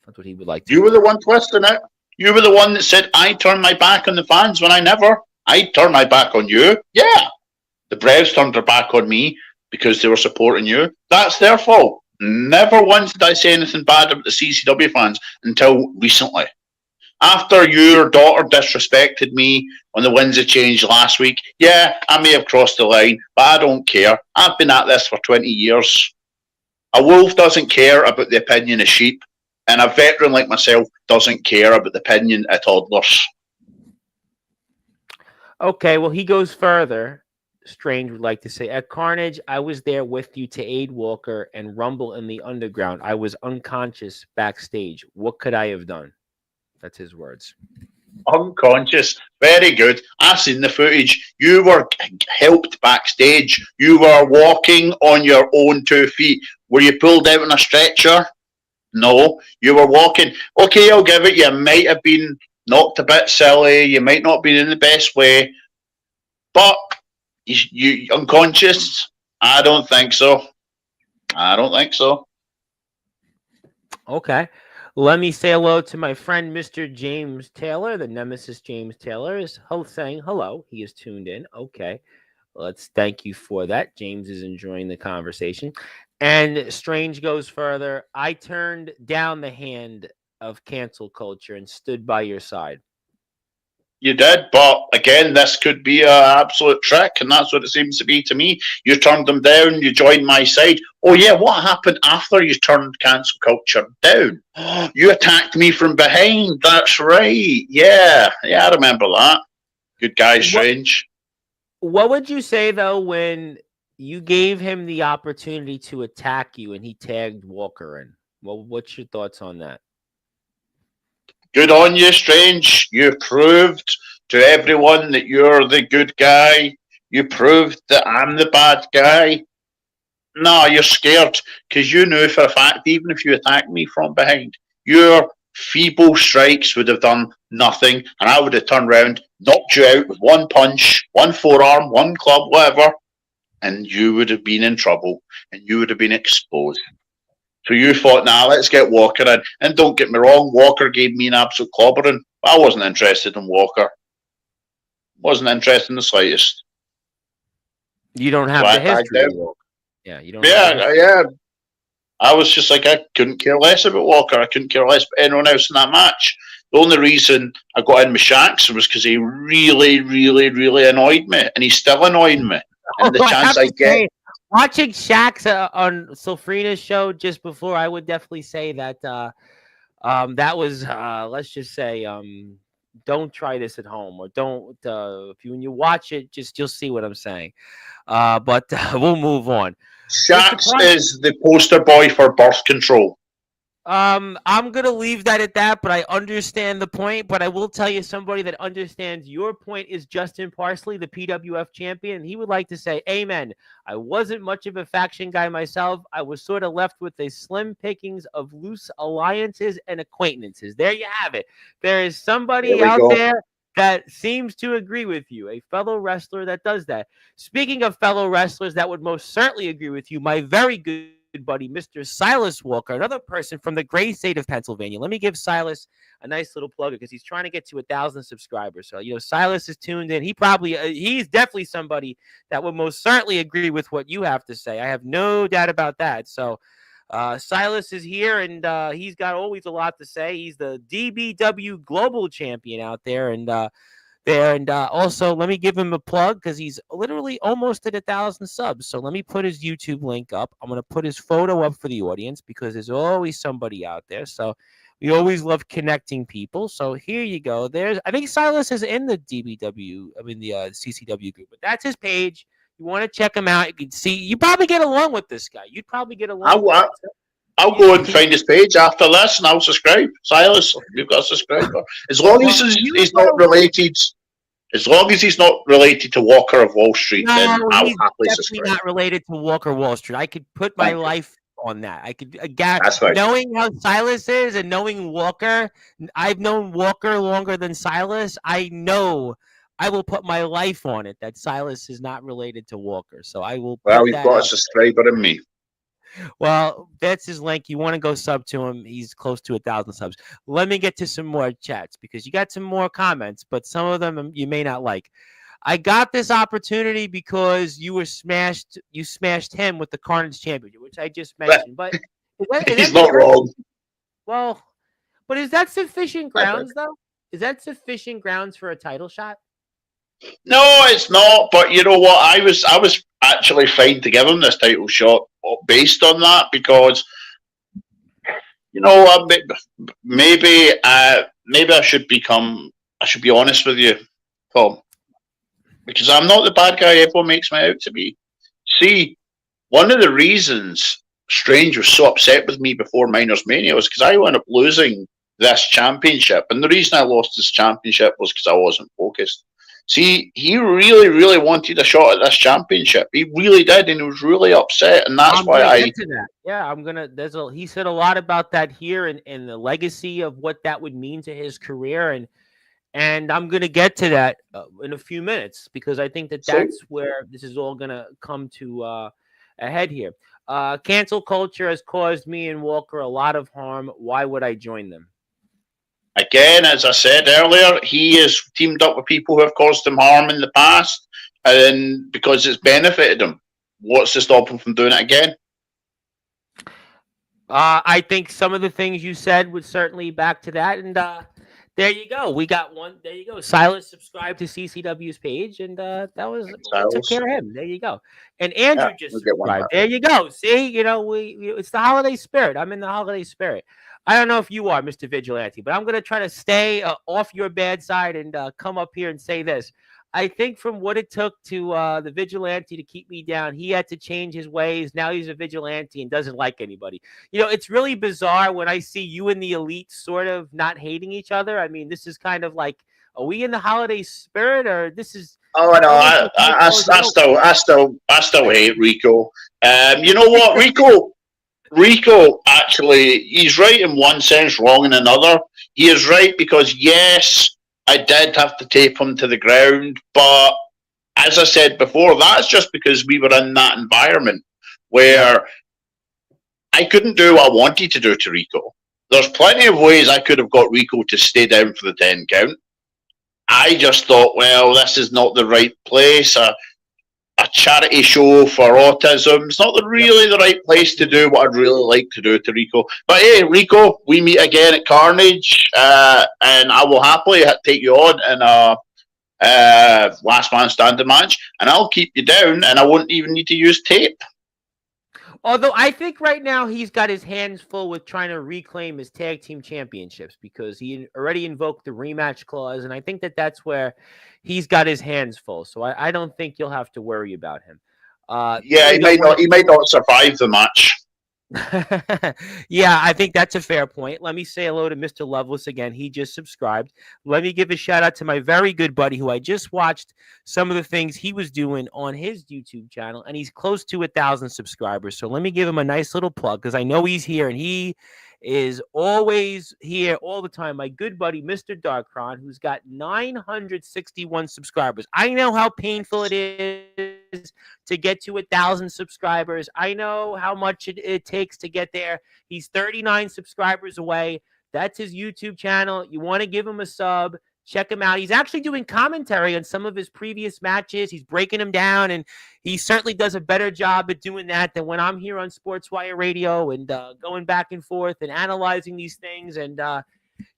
That's what he would like to You were the one twisting it. You were the one that said, I turned my back on the fans when I never. I turned my back on you. Yeah. The Braves turned their back on me because they were supporting you. That's their fault. Never once did I say anything bad about the CCW fans until recently. After your daughter disrespected me on the Winds of Change last week, yeah, I may have crossed the line, but I don't care. I've been at this for 20 years. A wolf doesn't care about the opinion of sheep, and a veteran like myself doesn't care about the opinion of toddlers. Okay, well, he goes further. Strange would like to say, at Carnage, I was there with you to aid Walker and Rumble in the Underground. I was unconscious backstage. What could I have done? That's his words. Unconscious. Very good. I've seen the footage. You were helped backstage. You were walking on your own 2 feet. Were you pulled out on a stretcher? No. You were walking. Okay, I'll give it. You might have been knocked a bit silly. You might not have been in the best way. But you unconscious? I don't think so. I don't think so. Okay. Let me say hello to my friend, Mr. James Taylor. The Nemesis James Taylor is saying hello. He is tuned in. Okay. Let's thank you for that. James is enjoying the conversation. And Strange goes further. I turned down the hand of cancel culture and stood by your side. You did, but again, this could be an absolute trick, and that's what it seems to be to me. You turned them down, you joined my side. Oh yeah, what happened after you turned cancel culture down? You attacked me from behind, that's right. Yeah, I remember that. Good guy, Strange. What would you say, though, when you gave him the opportunity to attack you and he tagged Walker in? Well, what's your thoughts on that? Good on you, Strange. You proved to everyone that you're the good guy. You proved that I'm the bad guy. No, you're scared because you knew for a fact, even if you attacked me from behind, your feeble strikes would have done nothing, and I would have turned around, knocked you out with one punch, one forearm, one club, whatever, and you would have been in trouble, and you would have been exposed. So you thought, nah, let's get Walker in. And don't get me wrong, Walker gave me an absolute clobbering. I wasn't interested in Walker. Wasn't interested in the slightest. You don't have the history of Walker. Yeah, you don't. Yeah. I was just like, I couldn't care less about Walker. I couldn't care less about anyone else in that match. The only reason I got in with Shax was because he really, really, really annoyed me. And he's still annoying me. And the chance I get... Watching Shax on Sofrina's show just before, I would definitely say that That was let's just say don't try this at home, or don't if you when you watch it, just you'll see what I'm saying. But we'll move on. Mr. Shax Price, is the poster boy for birth control. I'm gonna leave that at that, but I understand the point. But I will tell you, somebody that understands your point is Justin Parsley, the PWF champion, and he would like to say, "Amen." I wasn't much of a faction guy myself. I was sort of left with a slim pickings of loose alliances and acquaintances. There you have it. There is There somebody we out go. there that seems to agree with you, a fellow wrestler that does that. Speaking of fellow wrestlers that would most certainly agree with you, my very good buddy, Mr. Silas Walker, another person from the great state of Pennsylvania. Let me give Silas a nice little plug because he's trying to get to 1,000 subscribers. So, Silas is tuned in. He's definitely somebody that would most certainly agree with what you have to say. I have no doubt about that. So, Silas is here, and he's got always a lot to say. He's the DBW Global Champion out there, and also, let me give him a plug because he's literally almost at 1,000 subs. So let me put his YouTube link up. I'm going to put his photo up for the audience because there's always somebody out there. So we always love connecting people. So here you go. I think Silas is in the DBW, the CCW group, but that's his page. You want to check him out. You can see, you probably get along with this guy. You'd probably get along with him. I'll go and find his page after this, and I'll subscribe. Silas, you've got a subscriber. As long as he's not related, as long as he's not related to Walker of Wall Street, then I'll he's happily definitely subscribe. not related to Walker Wall Street. I could put my life on that. I could, That's right. knowing how Silas is and knowing Walker, I've known Walker longer than Silas. I know I will put my life on it that Silas is not related to Walker. So I will. Well, we've got a subscriber in me. Well, that's his link. You want to go sub to him. He's close to 1,000 subs. Let me get to some more chats because you got some more comments, but some of them you may not like. I got this opportunity because you smashed him with the Carnage Championship, which I just mentioned. But he's not wrong. Well, but is that sufficient grounds, though? Is that sufficient grounds for a title shot? No, it's not. But you know what? I was actually fine to give him this title shot based on that because maybe I should be honest with you, Tom, because I'm not the bad guy everyone makes me out to be. See, one of the reasons Strange was so upset with me before Miners Mania was because I wound up losing this championship, and the reason I lost this championship was because I wasn't focused. See, he really, really wanted a shot at this championship. He really did, and he was really upset, and that's why I get to that. Yeah, he said a lot about that here and the legacy of what that would mean to his career, and I'm gonna get to that in a few minutes because I think that's where this is all gonna come to a head here. Cancel culture has caused me and Walker a lot of harm. Why would I join them? Again, as I said earlier, he has teamed up with people who have caused him harm in the past, and because it's benefited him. What's to stop him from doing it again? I think some of the things you said would certainly back to that, and there you go. We got one. There you go. Silas subscribed to CCW's page, and that took care of him. There you go. And Andrew just subscribed. There you go. See, it's the holiday spirit. I'm in the holiday spirit. I don't know if you are, Mr. Vigilante, but I'm going to try to stay off your bad side and come up here and say this. I think from what it took to the Vigilante to keep me down, he had to change his ways. Now he's a Vigilante and doesn't like anybody. It's really bizarre when I see you and the Elite sort of not hating each other. I mean, this is kind of like, are we in the holiday spirit, or this is? Oh no, I still hate Rico. You know what, Rico, actually, he's right in one sense, wrong in another. He is right because, yes, I did have to tape him to the ground, but as I said before, that's just because we were in that environment where I couldn't do what I wanted to do to Rico. There's plenty of ways I could have got Rico to stay down for the 10 count. I just thought, well, this is not the right place. A charity show for autism. It's not really the right place to do what I'd really like to do to Rico. But hey, Rico, we meet again at Carnage, and I will happily take you on in a last man standing match, and I'll keep you down, and I won't even need to use tape. Although I think right now he's got his hands full with trying to reclaim his tag team championships because he already invoked the rematch clause, and I think that that's where he's got his hands full. So I don't think you'll have to worry about him. Yeah, There we he go. might not. He might not survive the match. Yeah, I think that's a fair point. Let me say hello to Mr. Loveless again. He just subscribed. Let me give a shout out to my very good buddy who I just watched some of the things he was doing on his YouTube channel, and he's close to 1,000 subscribers. So let me give him a nice little plug because I know he's here and he is always here all the time. My good buddy, Mr. Darkron, who's got 961 subscribers. I know how painful it is to get to 1,000 subscribers. I know how much it takes to get there. He's 39 subscribers away. That's his YouTube channel. You want to give him a sub. Check him out. He's actually doing commentary on some of his previous matches. He's breaking them down, and he certainly does a better job at doing that than when I'm here on Sportswire Radio and going back and forth and analyzing these things. And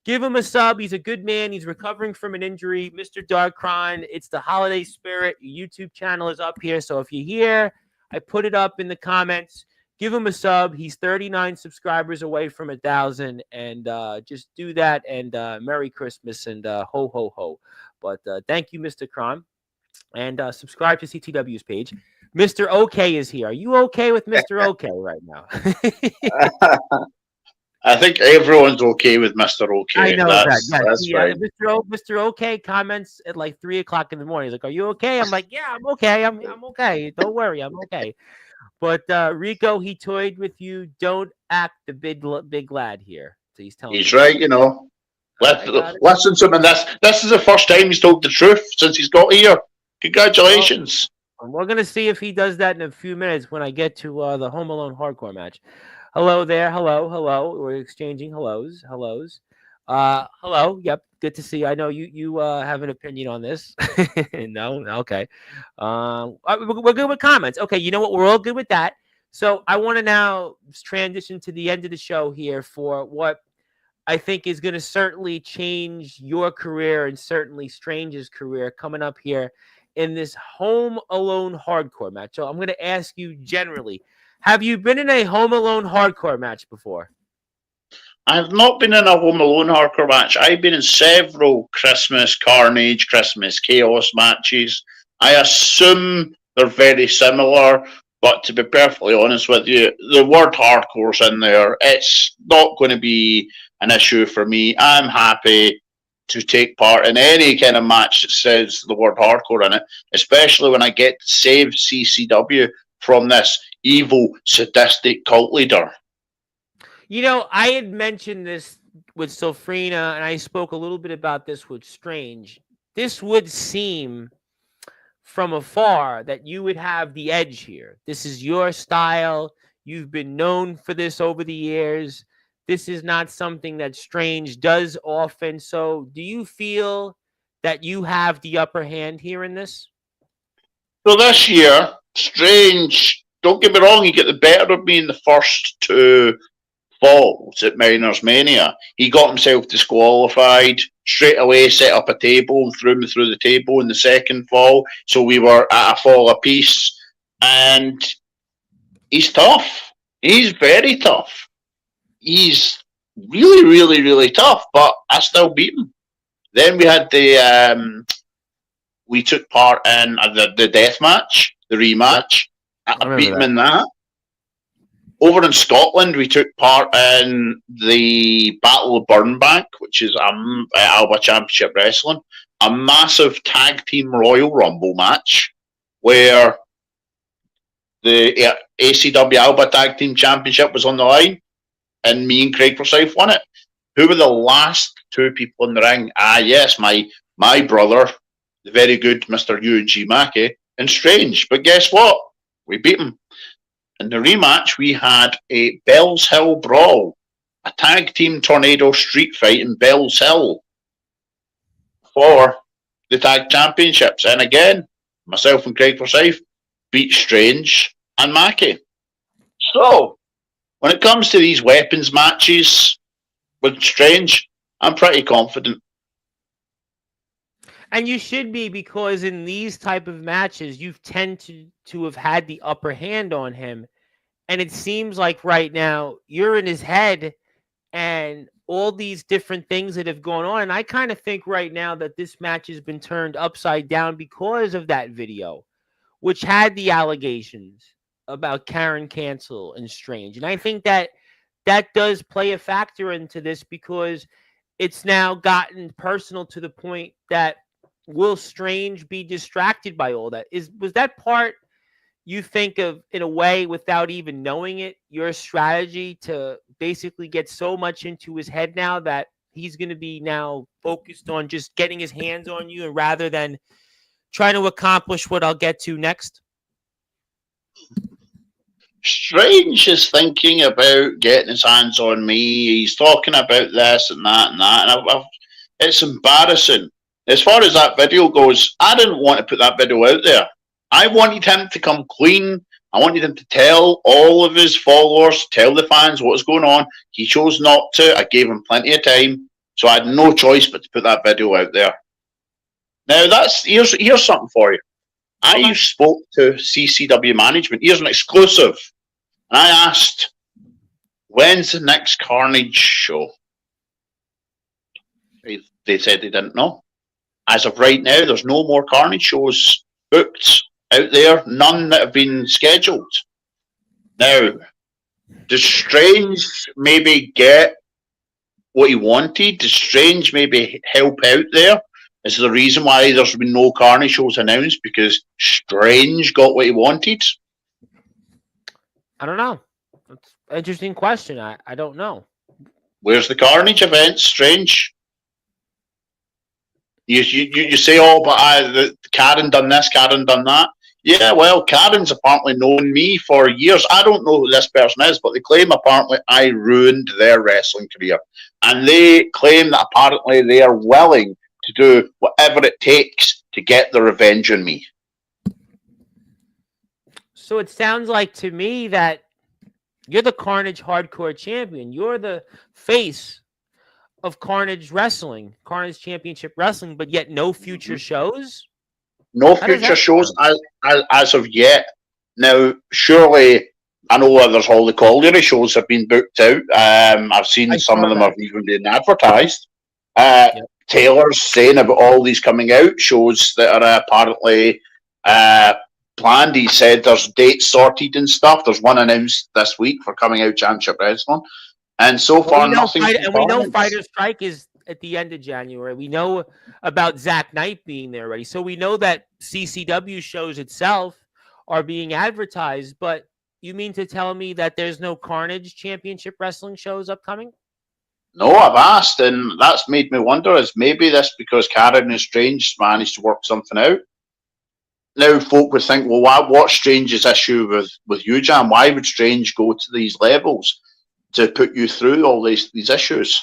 give him a sub. He's a good man. He's recovering from an injury. Mr. Darkron, it's the holiday spirit. Your YouTube channel is up here. So if you're here, I put it up in the comments. Give him a sub. He's 39 subscribers away from 1,000. And just do that. And Merry Christmas and ho, ho, ho. But thank you, Mr. Kron. And subscribe to CTW's page. Mr. OK is here. Are you okay with Mr. OK right now? I think everyone's okay with Mr. OK. I know that. Yes. That's right. Mr. OK comments at like 3:00 in the morning. He's like, "Are you okay?" I'm like, "Yeah, I'm okay. I'm okay. Don't worry, I'm okay." But Rico, he toyed with you. Don't act the big lad here. So he's telling He's me. right, you know. I got it. Listen to him, and this is the first time he's told the truth since he's got here. Congratulations. Well, we're gonna see if he does that in a few minutes when I get to the Home Alone hardcore match. Hello there. Hello. We're exchanging hellos. Hello. Yep. Good to see you. I know you have an opinion on this. No. Okay. We're good with comments. Okay. You know what? We're all good with that. So I want to now transition to the end of the show here for what I think is going to certainly change your career and certainly Strange's career coming up here in this Home Alone hardcore match. So I'm going to ask you generally, have you been in a Home Alone hardcore match before? I've not been in a Home Alone hardcore match. I've been in several Christmas Carnage, Christmas Chaos matches. I assume they're very similar, but to be perfectly honest with you, the word hardcore's in there. It's not going to be an issue for me. I'm happy to take part in any kind of match that says the word hardcore in it, especially when I get to save CCW from this evil, sadistic cult leader. You know, I had mentioned this with Sofrina, and I spoke a little bit about this with Strange. This would seem from afar that you would have the edge here. This is your style. You've been known for this over the years. This is not something that Strange does often. So do you feel that you have the upper hand here in this? So this year, Strange, don't get me wrong, he got the better of me in the first two falls at Miners Mania. He got himself disqualified, straight away set up a table and threw me through the table in the second fall. So we were at a fall apiece. And he's tough. He's very tough. He's really, really, really tough, but I still beat him. Then we had we took part in the death match, the rematch. I beat him in that. Over in Scotland, we took part in the Battle of Burnbank, which is Alba Championship Wrestling, a massive tag team Royal Rumble match where the ACW Alba Tag Team Championship was on the line, and me and Craig Forsyth won it. Who were the last two people in the ring? Yes, my brother, the very good Mr. Eugene Mackey, and Strange. But guess what? We beat him. In the rematch, we had a Bells Hill Brawl, a tag team tornado street fight in Bells Hill for the tag championships. And again, myself and Craig Forsyth beat Strange and Mackey. So, when it comes to these weapons matches with Strange, I'm pretty confident. And you should be, because in these type of matches, you tend to have had the upper hand on him. And it seems like right now you're in his head and all these different things that have gone on. And I kind of think right now that this match has been turned upside down because of that video, which had the allegations about Karen Cancel and Strange. And I think that that does play a factor into this because it's now gotten personal to the point that will Strange be distracted by all that? Was that part you think of in a way without even knowing it, your strategy to basically get so much into his head now that he's going to be now focused on just getting his hands on you and rather than trying to accomplish what I'll get to next? Strange is thinking about getting his hands on me. He's talking about this and that and that. And it's embarrassing. As far as that video goes, I didn't want to put that video out there. I wanted him to come clean. I wanted him to tell all of his followers, tell the fans what's going on. He chose not to. I gave him plenty of time. So I had no choice but to put that video out there. Now, here's something for you. I spoke to CCW management. Here's an exclusive. And I asked, when's the next Carnage show? They said they didn't know. As of right now, there's no more Carnage shows booked out there. None that have been scheduled. Now, does Strange maybe get what he wanted? Does Strange maybe help out there? Is the reason why there's been no Carnage shows announced because Strange got what he wanted? I don't know. That's an interesting question. I don't know. Where's the Carnage event, Strange? You say, oh, but Karen done this, Karen done that. Yeah, well, Karen's apparently known me for years. I don't know who this person is, but they claim apparently I ruined their wrestling career. And they claim that apparently they are willing to do whatever it takes to get the revenge on me. So it sounds like to me that you're the Carnage Hardcore Champion. You're the face of Carnage Wrestling, Carnage Championship Wrestling, but yet no future shows? No future shows as of yet. Now, surely, I know there's all the Colliery shows have been booked out. I've seen some of them have even been advertised. Taylor's saying about all these coming out shows that are apparently planned. He said there's dates sorted and stuff. There's one announced this week for coming out Championship Wrestling. And so far, nothing. And we know Fighter Strike is at the end of January. We know about Zach Knight being there already. So we know that CCW shows itself are being advertised. But you mean to tell me that there's no Carnage Championship Wrestling shows upcoming? No, I've asked, and that's made me wonder, is maybe this because Karen and Strange managed to work something out? Now folk would think, well, what's Strange's issue with you, Jam? Why would Strange go to these levels to put you through all these issues?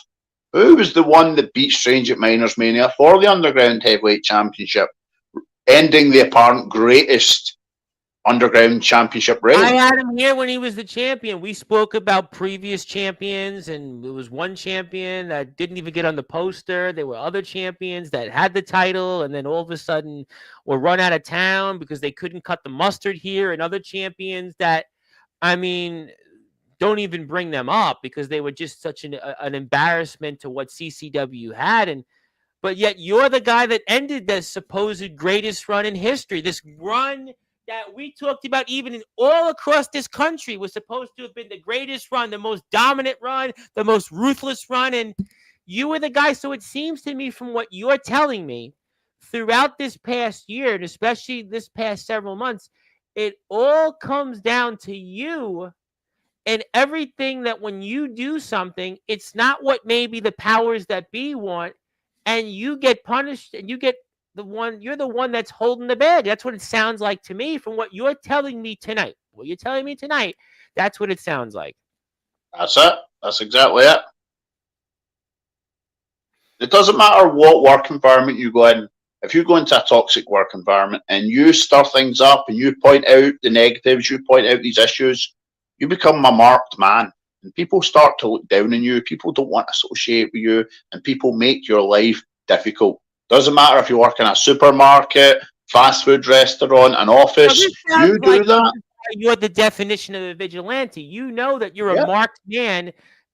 Who was the one that beat Strange at Miners Mania for the Underground Heavyweight Championship, ending the apparent greatest Underground Championship reign? I had him here when he was the champion. We spoke about previous champions, and there was one champion that didn't even get on the poster. There were other champions that had the title, and then all of a sudden were run out of town because they couldn't cut the mustard here, and other champions that, I mean, don't even bring them up because they were just such an embarrassment to what CCW had. But yet you're the guy that ended the supposed greatest run in history. This run that we talked about even in all across this country was supposed to have been the greatest run, the most dominant run, the most ruthless run. And you were the guy. So it seems to me from what you're telling me throughout this past year, and especially this past several months, it all comes down to you and everything that when you do something, it's not what maybe the powers that be want, and you get punished and you get you're the one that's holding the bag. That's what it sounds like to me from what you're telling me tonight. What you're telling me tonight, that's what it sounds like. That's it. That's exactly it. It doesn't matter what work environment you go in. If you go into a toxic work environment and you stir things up and you point out the negatives, you point out these issues, you become a marked man. And people start to look down on you. People don't want to associate with you. And people make your life difficult. Doesn't matter if you work in a supermarket, fast food restaurant, an office. You do that. you're the definition of a vigilante. You know that you're a Yeah. marked man,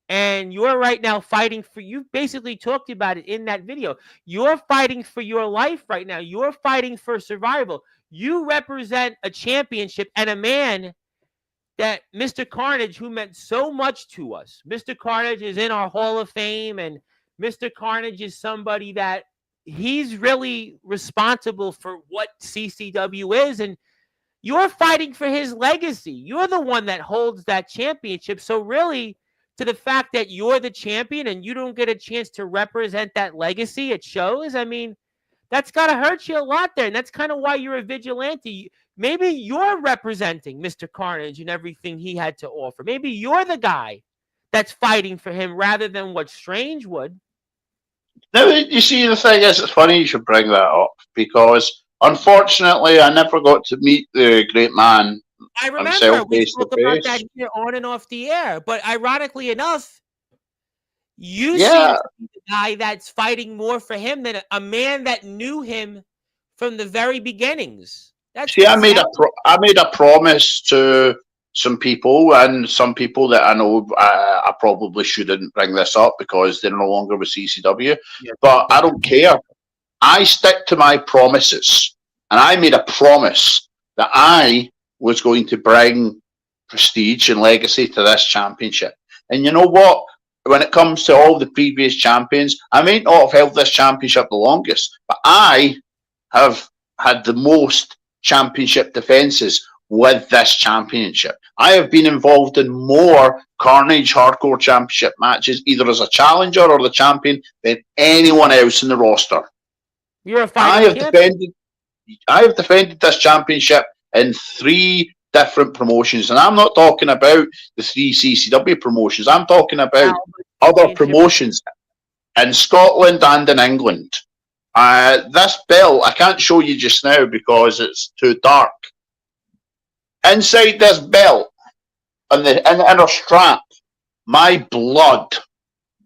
and you're right now fighting for. You basically talked about it in that video. You're fighting for your life right now. You're fighting for survival. You represent a championship and a man that Mr. Carnage, who meant so much to us. Mr. Carnage is in our Hall of Fame, and Mr. Carnage is somebody that he's really responsible for what CCW is, and you're fighting for his legacy. You're the one that holds that championship. So really, to the fact that you're the champion and you don't get a chance to represent that legacy, it shows. I mean, that's got to hurt you a lot there. And that's kind of why you're a vigilante. Maybe you're representing Mr. Carnage and everything he had to offer. Maybe you're the guy that's fighting for him rather than what Strange would. Now, you see, the thing is, it's funny you should bring that up because, unfortunately, I never got to meet the great man I remember himself we face to spoke about face. that here on and off the air. But ironically enough, you seem Yeah. to be the guy that's fighting more for him than a man that knew him from the very beginnings. That's See, I made sad. I made a promise to some people, and some people that I know I probably shouldn't bring this up because they're no longer with CCW. Yeah. But I don't care. I stick to my promises, and I made a promise that I was going to bring prestige and legacy to this championship. And you know what? When it comes to all the previous champions, I may not have held this championship the longest, but I have had the most championship defenses with this championship. I have been involved in more Carnage Hardcore Championship matches, either as a challenger or the champion, than anyone else in the roster. You're a fighting champion. I have defended this championship in 3 different promotions, and I'm not talking about the 3 CCW promotions. I'm talking about other promotions in Scotland and in England. This belt, I can't show you just now because it's too dark. Inside this belt, in the inner strap, my blood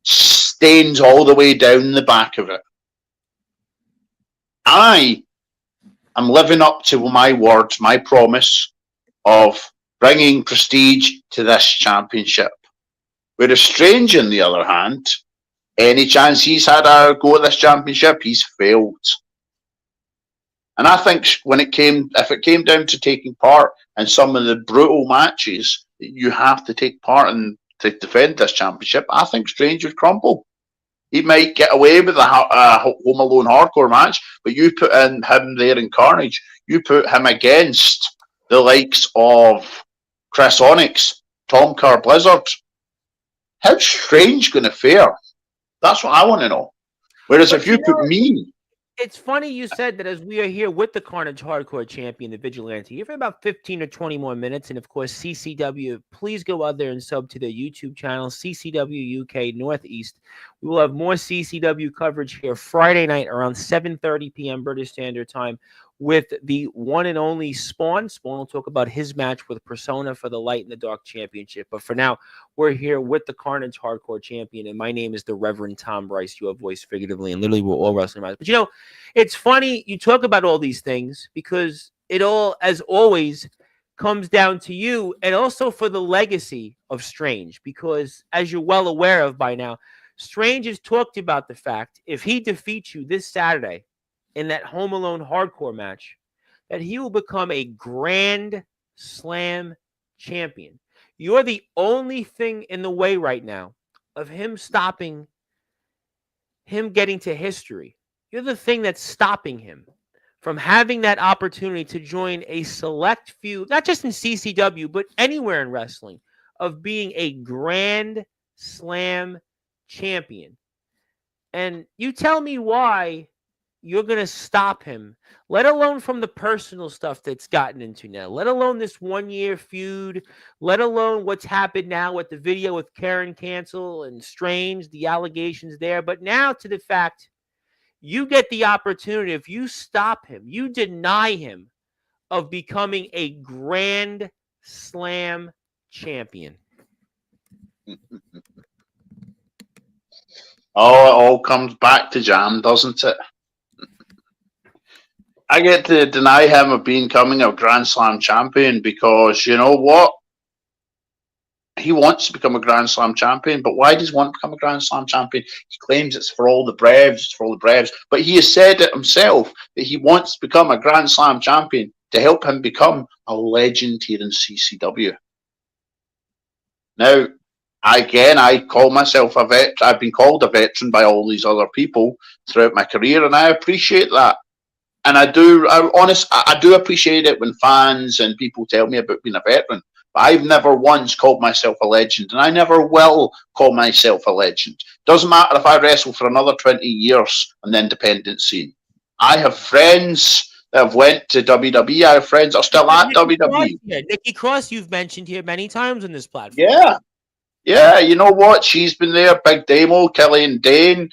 stains all the way down the back of it. I am living up to my words, my promise of bringing prestige to this championship. Whereas Strange, on the other hand, any chance he's had a go at this championship, he's failed. And I think if it came down to taking part in some of the brutal matches that you have to take part in to defend this championship, I think Strange would crumble. He might get away with a Home Alone hardcore match, but you put in him there in Carnage, you put him against the likes of Chris Onyx, Tom Carr Blizzard. How's Strange going to fare? That's what I want to know. Whereas if you put me... It's funny you said that as we are here with the Carnage Hardcore Champion, the Vigilante, here for about 15 or 20 more minutes. And of course, CCW, please go out there and sub to their YouTube channel, CCW UK Northeast. We will have more CCW coverage here Friday night around 7:30 p.m. British Standard Time with the one and only Spawn. Spawn will talk about his match with Persona for the Light and the Dark Championship. But for now, we're here with the Carnage Hardcore Champion, and my name is the Reverend Tom Bryce. You have voiced figuratively, and literally we're all wrestling matches. But you know, it's funny you talk about all these things because it all, as always, comes down to you and also for the legacy of Strange. Because as you're well aware of by now, Strange has talked about the fact if he defeats you this Saturday in that Home Alone hardcore match, that he will become a Grand Slam champion. You're the only thing in the way right now of him stopping him getting to history. You're the thing that's stopping him from having that opportunity to join a select few, not just in CCW, but anywhere in wrestling, of being a Grand Slam champion. And you tell me why you're going to stop him, let alone from the personal stuff that's gotten into now, let alone this 1-year feud, let alone what's happened now with the video with Karen Cancel and Strange, the allegations there. But now to the fact you get the opportunity, if you stop him, you deny him of becoming a Grand Slam champion. Oh, it all comes back to Jam, doesn't it? I get to deny him of becoming a Grand Slam champion because you know what? He wants to become a Grand Slam champion, but why does he want to become a Grand Slam champion? He claims it's for all the Brevs, it's for all the Brevs, but he has said it himself that he wants to become a Grand Slam champion to help him become a legend here in CCW. Now, again, I call myself a veteran. I've been called a veteran by all these other people throughout my career, and I appreciate that. And I do appreciate it when fans and people tell me about being a veteran. But I've never once called myself a legend, and I never will call myself a legend. Doesn't matter if I wrestle for another 20 years on the independent scene. I have friends that have went to WWE. I have friends that are still at WWE. Nikki Cross, you've mentioned here many times on this platform. Yeah, you know what? She's been there. Big Damo, Killian Dane,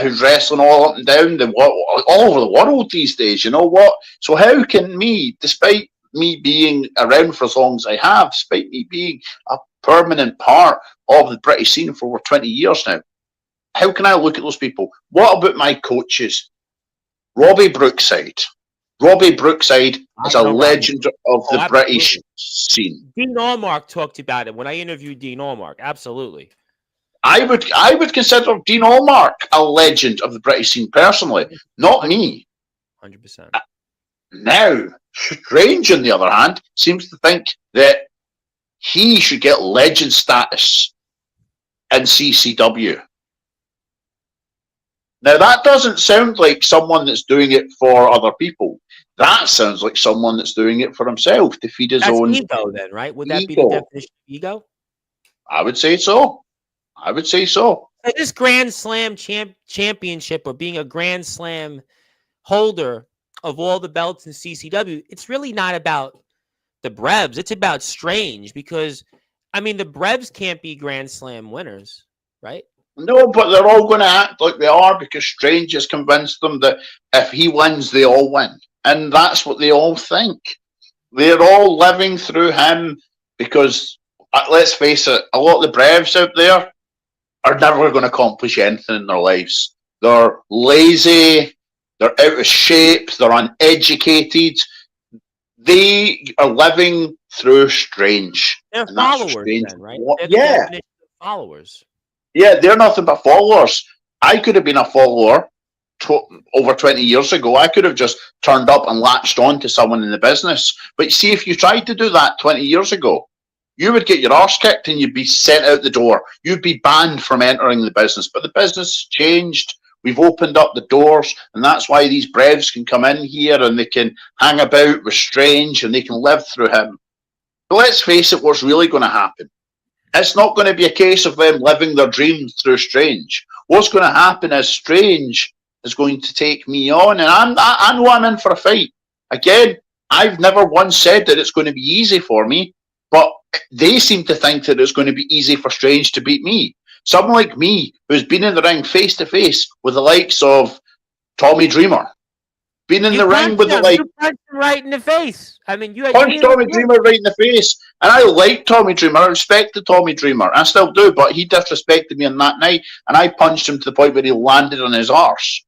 who's wrestling all up and down all over the world these days. You know what? So how can me, despite me being around for as long as I have, despite me being a permanent part of the British scene for over 20 years now, how can I look at those people? What about my coaches? Robbie Brookside. Robbie Brookside is a legend of the British scene. Dean Allmark talked about it when I interviewed Dean Allmark. Absolutely. I would consider Dean Allmark a legend of the British scene personally, not me. 100%. Now, Strange, on the other hand, seems to think that he should get legend status in CCW. Now, that doesn't sound like someone that's doing it for other people. That sounds like someone that's doing it for himself to feed his own ego, then, right? Would that be the definition of ego? I would say so. This Grand Slam championship, or being a Grand Slam holder of all the belts in CCW, it's really not about the Brevs. It's about Strange, because, I mean, the Brevs can't be Grand Slam winners, right? No, but they're all going to act like they are because Strange has convinced them that if he wins, they all win. And that's what they all think. They're all living through him because, let's face it, a lot of the Brevs out there are never going to accomplish anything in their lives. They're lazy, they're out of shape, they're uneducated. They are living through Strange. They're followers, then, right? They're followers. Yeah, they're nothing but followers. I could have been a follower over 20 years ago. I could have just turned up and latched on to someone in the business. But see, if you tried to do that 20 years ago, you would get your arse kicked and you'd be sent out the door. You'd be banned from entering the business. But the business changed. We've opened up the doors, and that's why these Brevs can come in here and they can hang about with Strange and they can live through him. But let's face it, what's really going to happen? It's not going to be a case of them living their dreams through Strange. What's going to happen is Strange is going to take me on, and I know I'm in for a fight. Again, I've never once said that it's going to be easy for me, but they seem to think that it's going to be easy for Strange to beat me. Someone like me, who's been in the ring face to face with the likes of Tommy Dreamer, been in the ring with the like. You punched him right in the face. I mean, you punched Tommy Dreamer right in the face, and I like Tommy Dreamer. I respected Tommy Dreamer. I still do, but he disrespected me on that night, and I punched him to the point where he landed on his arse.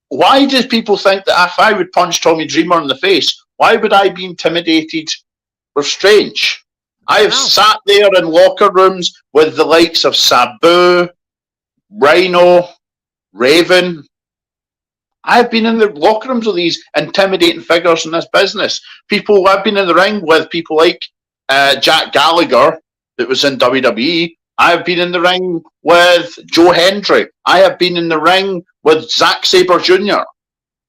Why do people think that if I would punch Tommy Dreamer in the face, why would I be intimidated or Strange? I have sat there in locker rooms with the likes of Sabu, Rhino, Raven. I've been in the locker rooms with these intimidating figures in this business. I've been in the ring with people like Jack Gallagher, that was in WWE. I have been in the ring with Joe Hendry. I have been in the ring with Zack Sabre Jr.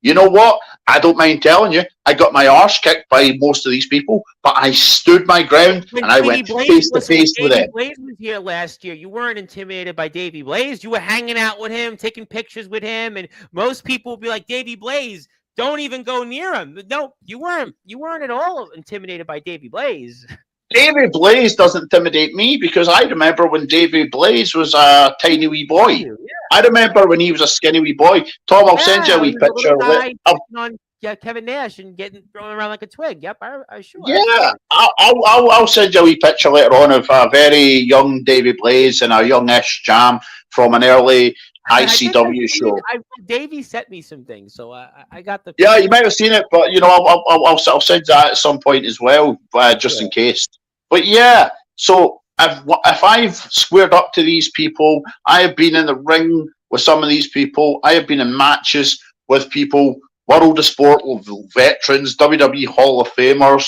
You know what? I don't mind telling you, I got my arse kicked by most of these people, but I stood my ground and I went face to face with them. Blaze was here last year. You weren't intimidated by Davey Blaze. You were hanging out with him, taking pictures with him, and most people would be like, Davey Blaze, don't even go near him. No, you weren't. You weren't at all intimidated by Davey Blaze. Davey Blaze doesn't intimidate me because I remember when Davey Blaze was a tiny wee boy. Yeah. I remember when he was a skinny wee boy. Tom, I'll send you a wee picture. Kevin Nash and getting thrown around like a twig. Yep, I sure. Yeah, I'll send you a wee picture later on of a very young Davey Blaze and a youngish Jam from an early I think I've ICW seen it. show. Davey sent me some things, so I got the Yeah, picture. you might have seen it, but I'll send that at some point as well, just Yeah. in case. But yeah, so if I've squared up to these people, I have been in the ring with some of these people. I have been in matches with people, world of sport veterans, WWE Hall of Famers.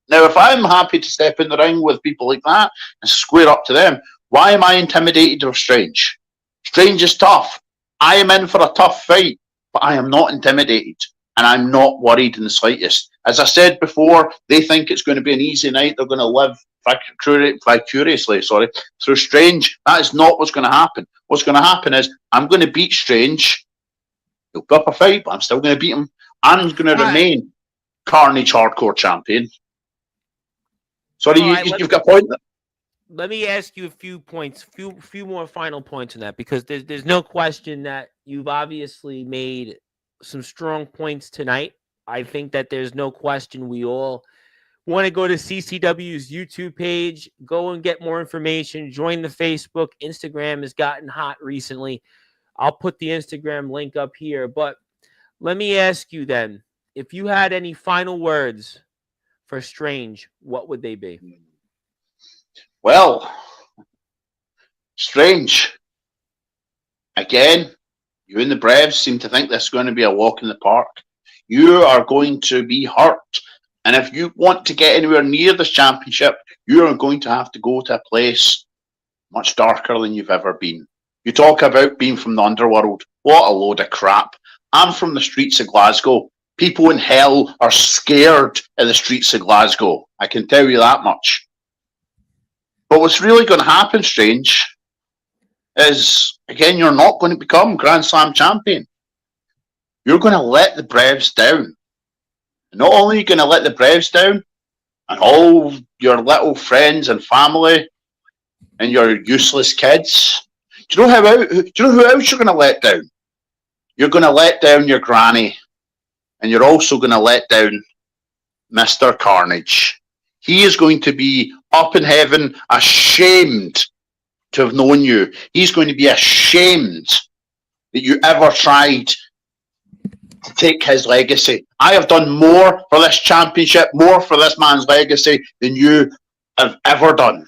Now, if I'm happy to step in the ring with people like that and square up to them, why am I intimidated of Strange? Strange is tough. I am in for a tough fight, but I am not intimidated and I'm not worried in the slightest. As I said before, they think it's going to be an easy night. They're going to live vicariously, through Strange. That is not what's going to happen. What's going to happen is I'm going to beat Strange. He'll put up a fight, but I'm still going to beat him. I'm going to remain Carnage Hardcore Champion. Sorry, you've got a point. Let me ask you a few points, few more final points on that, because there's no question that you've obviously made some strong points tonight. I think that there's no question we all want to go to CCW's YouTube page, go and get more information, join the Facebook. Instagram has gotten hot recently. I'll put the Instagram link up here. But let me ask you then, if you had any final words for Strange, what would they be? Well, Strange. Again, you and the Braves seem to think this is going to be a walk in the park. You are going to be hurt. And if you want to get anywhere near this championship, you are going to have to go to a place much darker than you've ever been. You talk about being from the underworld. What a load of crap. I'm from the streets of Glasgow. People in hell are scared of the streets of Glasgow. I can tell you that much. But what's really going to happen, Strange, is, again, you're not going to become Grand Slam champion. You're going to let the Braves down. Not only are you going to let the Braves down, and all your little friends and family and your useless kids, do you know who else you're going to let down? You're going to let down your granny, and you're also going to let down Mr. Carnage. He is going to be up in heaven, ashamed to have known you. He's going to be ashamed that you ever tried to take his legacy. I have done more for this championship, more for this man's legacy than you have ever done.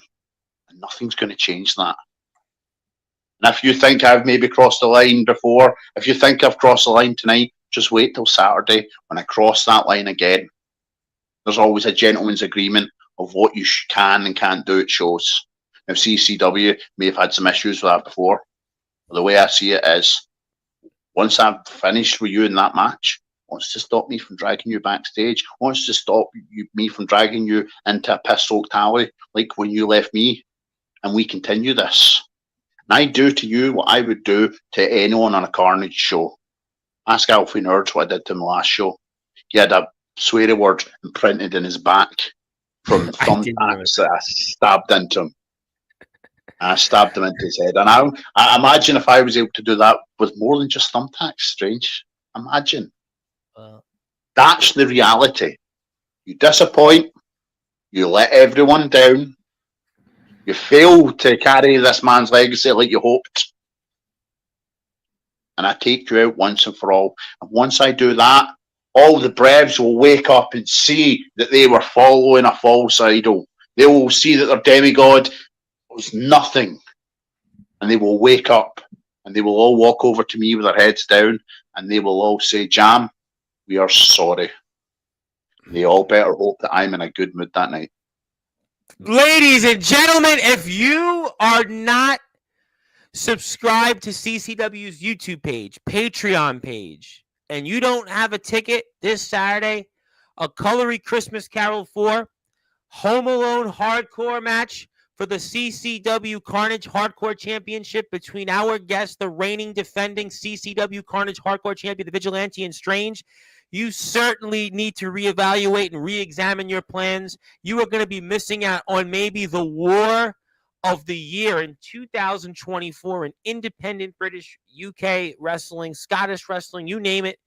And nothing's going to change that. And if you think I've maybe crossed the line before, if you think I've crossed the line tonight, just wait till Saturday when I cross that line again. There's always a gentleman's agreement of what you can and can't do at shows. Now, CCW may have had some issues with that before. But the way I see it is, once I've finished with you in that match, wants to stop me from dragging you backstage, wants to stop me from dragging you into a piss-soaked alley like when you left me, and we continue this. And I do to you what I would do to anyone on a Carnage show. Ask Alfie Nerds what I did to him last show. He had a swear word imprinted in his back from thumbtacks that I stabbed into him. And I stabbed him into his head. And I imagine if I was able to do that with more than just thumbtacks, Strange. Imagine. That's the reality. You disappoint. You let everyone down. You fail to carry this man's legacy like you hoped. And I take you out once and for all. And once I do that, all the Braves will wake up and see that they were following a false idol. They will see that their demigod was nothing. And they will wake up and they will all walk over to me with their heads down and they will all say, Jam, we are sorry. They all better hope that I'm in a good mood that night. Ladies and gentlemen, if you are not subscribed to CCW's YouTube page, Patreon page, and you don't have a ticket this Saturday, a Colory Christmas Carol 4 Home Alone hardcore match for the CCW Carnage Hardcore Championship between our guest, the reigning defending CCW Carnage Hardcore Champion, the Vigilante, and Strange, you certainly need to reevaluate and re-examine your plans. You are going to be missing out on maybe the war of the year in 2024 in independent British, UK wrestling, Scottish wrestling, you name it.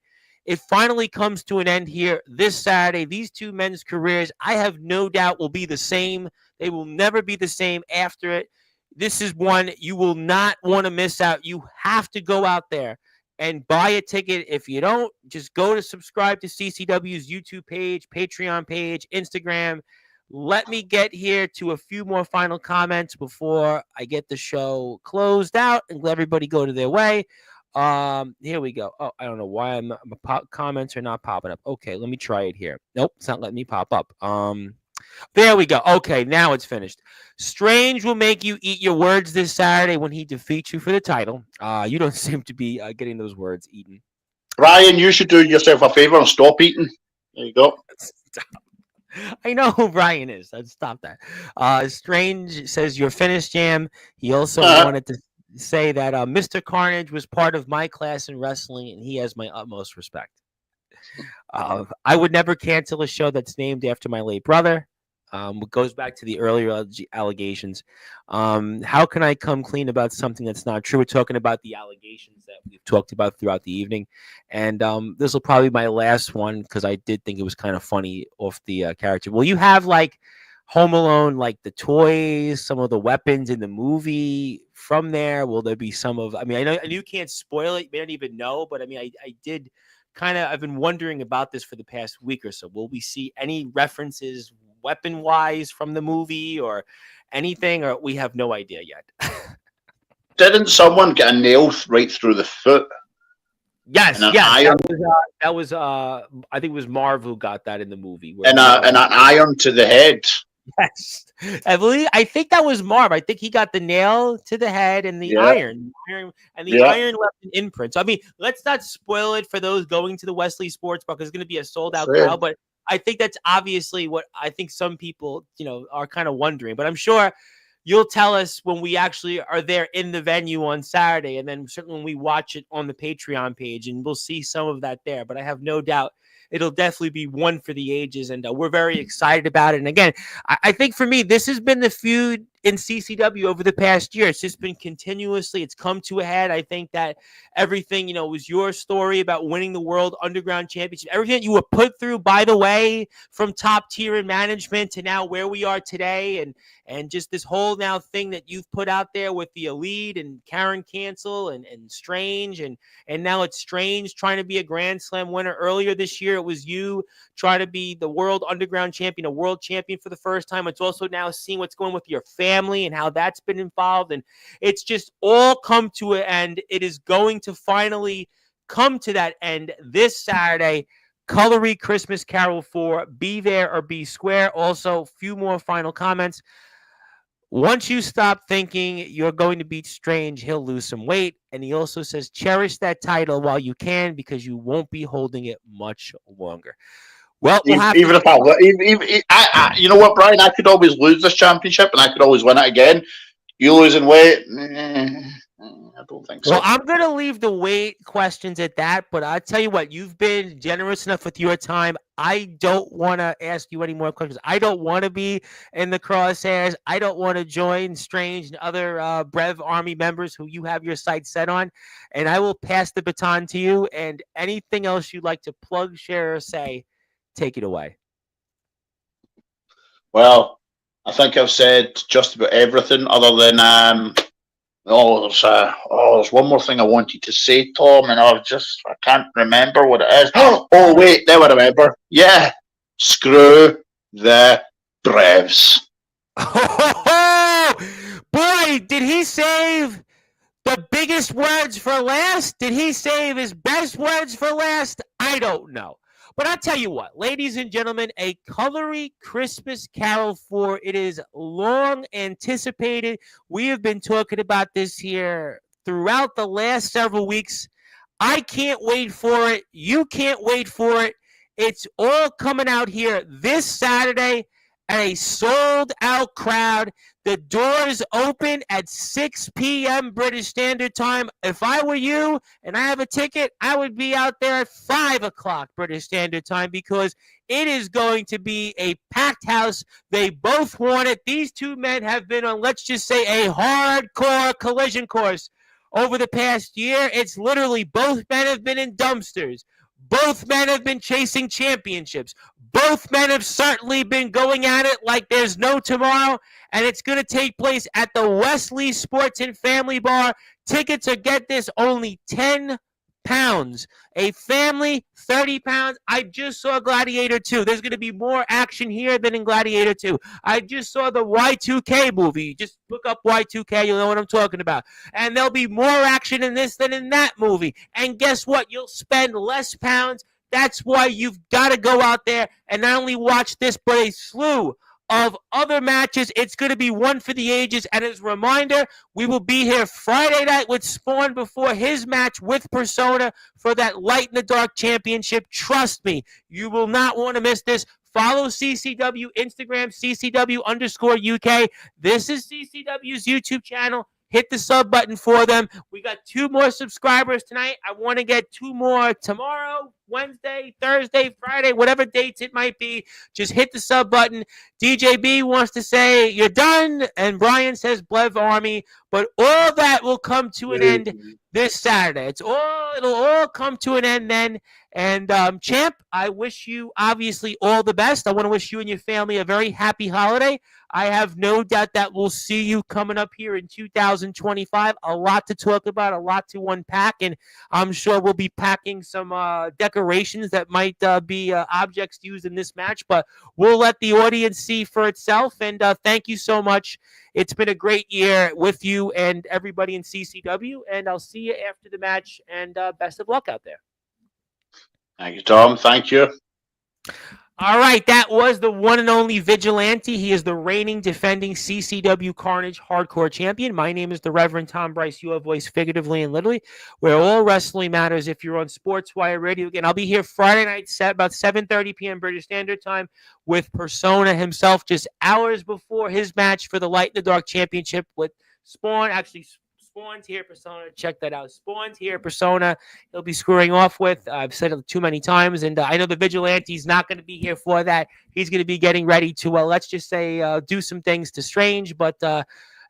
It finally comes to an end here this Saturday. These two men's careers, I have no doubt, will be the same. They will never be the same after it. This is one you will not want to miss out. You have to go out there and buy a ticket. If you don't, just go to subscribe to CCW's YouTube page, Patreon page, Instagram. Let me get here to a few more final comments before I get the show closed out and let everybody go to their way. Here we go. Oh, I don't know why comments are not popping up. Okay, let me try it here. Nope, it's not letting me pop up. There we go. Okay, now it's finished. Strange will make you eat your words this Saturday when he defeats you for the title. You don't seem to be getting those words eaten. Ryan, you should do yourself a favor and stop eating. There you go. I know who Brian is. Let's stop that. Strange says you're finished, Jam. He also wanted to say that Mr. Carnage was part of my class in wrestling, and he has my utmost respect. I would never cancel a show that's named after my late brother. What goes back to the earlier allegations. How can I come clean about something that's not true? We're talking about the allegations that we've talked about throughout the evening. And this will probably be my last one because I did think it was kind of funny off the character. Will you have like Home Alone, like the toys, some of the weapons in the movie from there? Will there be some of, I mean, I know you can't spoil it. You may not even know, but I mean, I did I've been wondering about this for the past week or so. Will we see any references weapon-wise from the movie or anything, or we have no idea yet? Didn't someone get a nail right through the foot? Yes. That was I think it was Marv who got that in the movie. And an iron to the head. Yes, I think that was Marv. I think he got the nail to the head and the iron and the iron left an imprint. So I mean, let's not spoil it for those going to the Wesley Sports Bar because it's going to be a sold out crowd. But I think that's obviously what I think some people, are kind of wondering. But I'm sure you'll tell us when we actually are there in the venue on Saturday, and then certainly when we watch it on the Patreon page, and we'll see some of that there. But I have no doubt it'll definitely be one for the ages, and we're very excited about it. And again, I think for me, this has been the feud in CCW over the past year. It's just been continuously, it's come to a head. I think that everything, was your story about winning the World Underground Championship. Everything that you were put through, by the way, from top tier in management to now where we are today, and just this whole now thing that you've put out there with the Elite and Karen Cancel and Strange, and now it's Strange trying to be a Grand Slam winner. Earlier this year, it was you trying to be the World Underground Champion, a world champion for the first time. It's also now seeing what's going with your family and how that's been involved. And it's just all come to an end. It is going to finally come to that end this Saturday. Colory Christmas Carol 4. Be there or be square. Also, a few more final comments. Once you stop thinking you're going to beat Strange, he'll lose some weight. And he also says, cherish that title while you can because you won't be holding it much longer. Well, even if I, you know what, Brian? I could always lose this championship and I could always win it again. You losing weight? I don't think so. Well, I'm going to leave the weight questions at that, but I'll tell you what, you've been generous enough with your time. I don't want to ask you any more questions. I don't want to be in the crosshairs. I don't want to join Strange and other Brev Army members who you have your sights set on, and I will pass the baton to you, and anything else you'd like to plug, share, or say, take it away. Well, I think I've said just about everything other than there's one more thing I wanted to say, Tom, and I can't remember what it is. Oh wait, now I remember. Yeah, screw the Brevs. Boy, did he save the biggest words for last? Did he save his best words for last? I don't know. But I'll tell you what, ladies and gentlemen, a Colory Christmas Carol 4. It is long anticipated. We have been talking about this here throughout the last several weeks. I can't wait for it. You can't wait for it. It's all coming out here this Saturday at a sold-out crowd. The doors open at 6 p.m. British Standard Time. If I were you and I have a ticket, I would be out there at 5 o'clock British Standard Time because it is going to be a packed house. They both want it. These two men have been on, let's just say, a hardcore collision course over the past year. It's literally both men have been in dumpsters. Both men have been chasing championships. Both men have certainly been going at it like there's no tomorrow, and it's going to take place at the Wesley Sports and Family Bar. Tickets are, get this, only £10. A family, £30. I just saw Gladiator 2. There's going to be more action here than in Gladiator 2. I just saw the Y2K movie. Just look up Y2K. You'll know what I'm talking about. And there'll be more action in this than in that movie. And guess what? You'll spend less pounds. That's why you've got to go out there and not only watch this, but a slew of other matches. It's going to be one for the ages. And as a reminder, we will be here Friday night with Spawn before his match with Persona for that Light in the Dark Championship. Trust me, you will not want to miss this. Follow CCW Instagram, CCW_UK. This is CCW's YouTube channel. Hit the sub button for them. We got 2 more subscribers tonight. I want to get 2 more tomorrow, Wednesday, Thursday, Friday, whatever dates it might be. Just hit the sub button. DJB wants to say you're done, and Brian says Blev Army. But all that will come to an end this Saturday. It'll all come to an end then. And Champ, I wish you obviously all the best. I want to wish you and your family a very happy holiday. I have no doubt that we'll see you coming up here in 2025. A lot to talk about, a lot to unpack, and I'm sure we'll be packing some decorations that might be objects used in this match, but we'll let the audience see for itself. And thank you so much. It's been a great year with you and everybody in CCW, and I'll see you after the match, and best of luck out there. Thank you, Tom. Thank you. All right, that was the one and only Vigilante. He is the reigning, defending CCW Carnage Hardcore Champion. My name is the Reverend Tom Bryce, your voice figuratively and literally, where all wrestling matters. If you're on Sportswire Radio, again, I'll be here Friday night about 7:30 p.m. British Standard Time with Persona himself, just hours before his match for the Light in the Dark Championship with Spawn. Actually, Spawn's here, Persona. Check that out. Spawn's here, Persona. He'll be screwing off with. I've said it too many times, and I know the Vigilante's not going to be here for that. He's going to be getting ready to, let's just say, do some things to Strange. But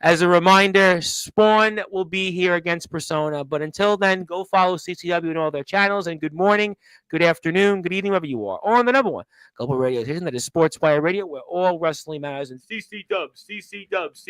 as a reminder, Spawn will be here against Persona. But until then, go follow CCW and all their channels. And good morning, good afternoon, good evening, wherever you are. On the number one global radio station that is Sportswire Radio, where all wrestling matters. And CC Dubs, CC Dubs, CC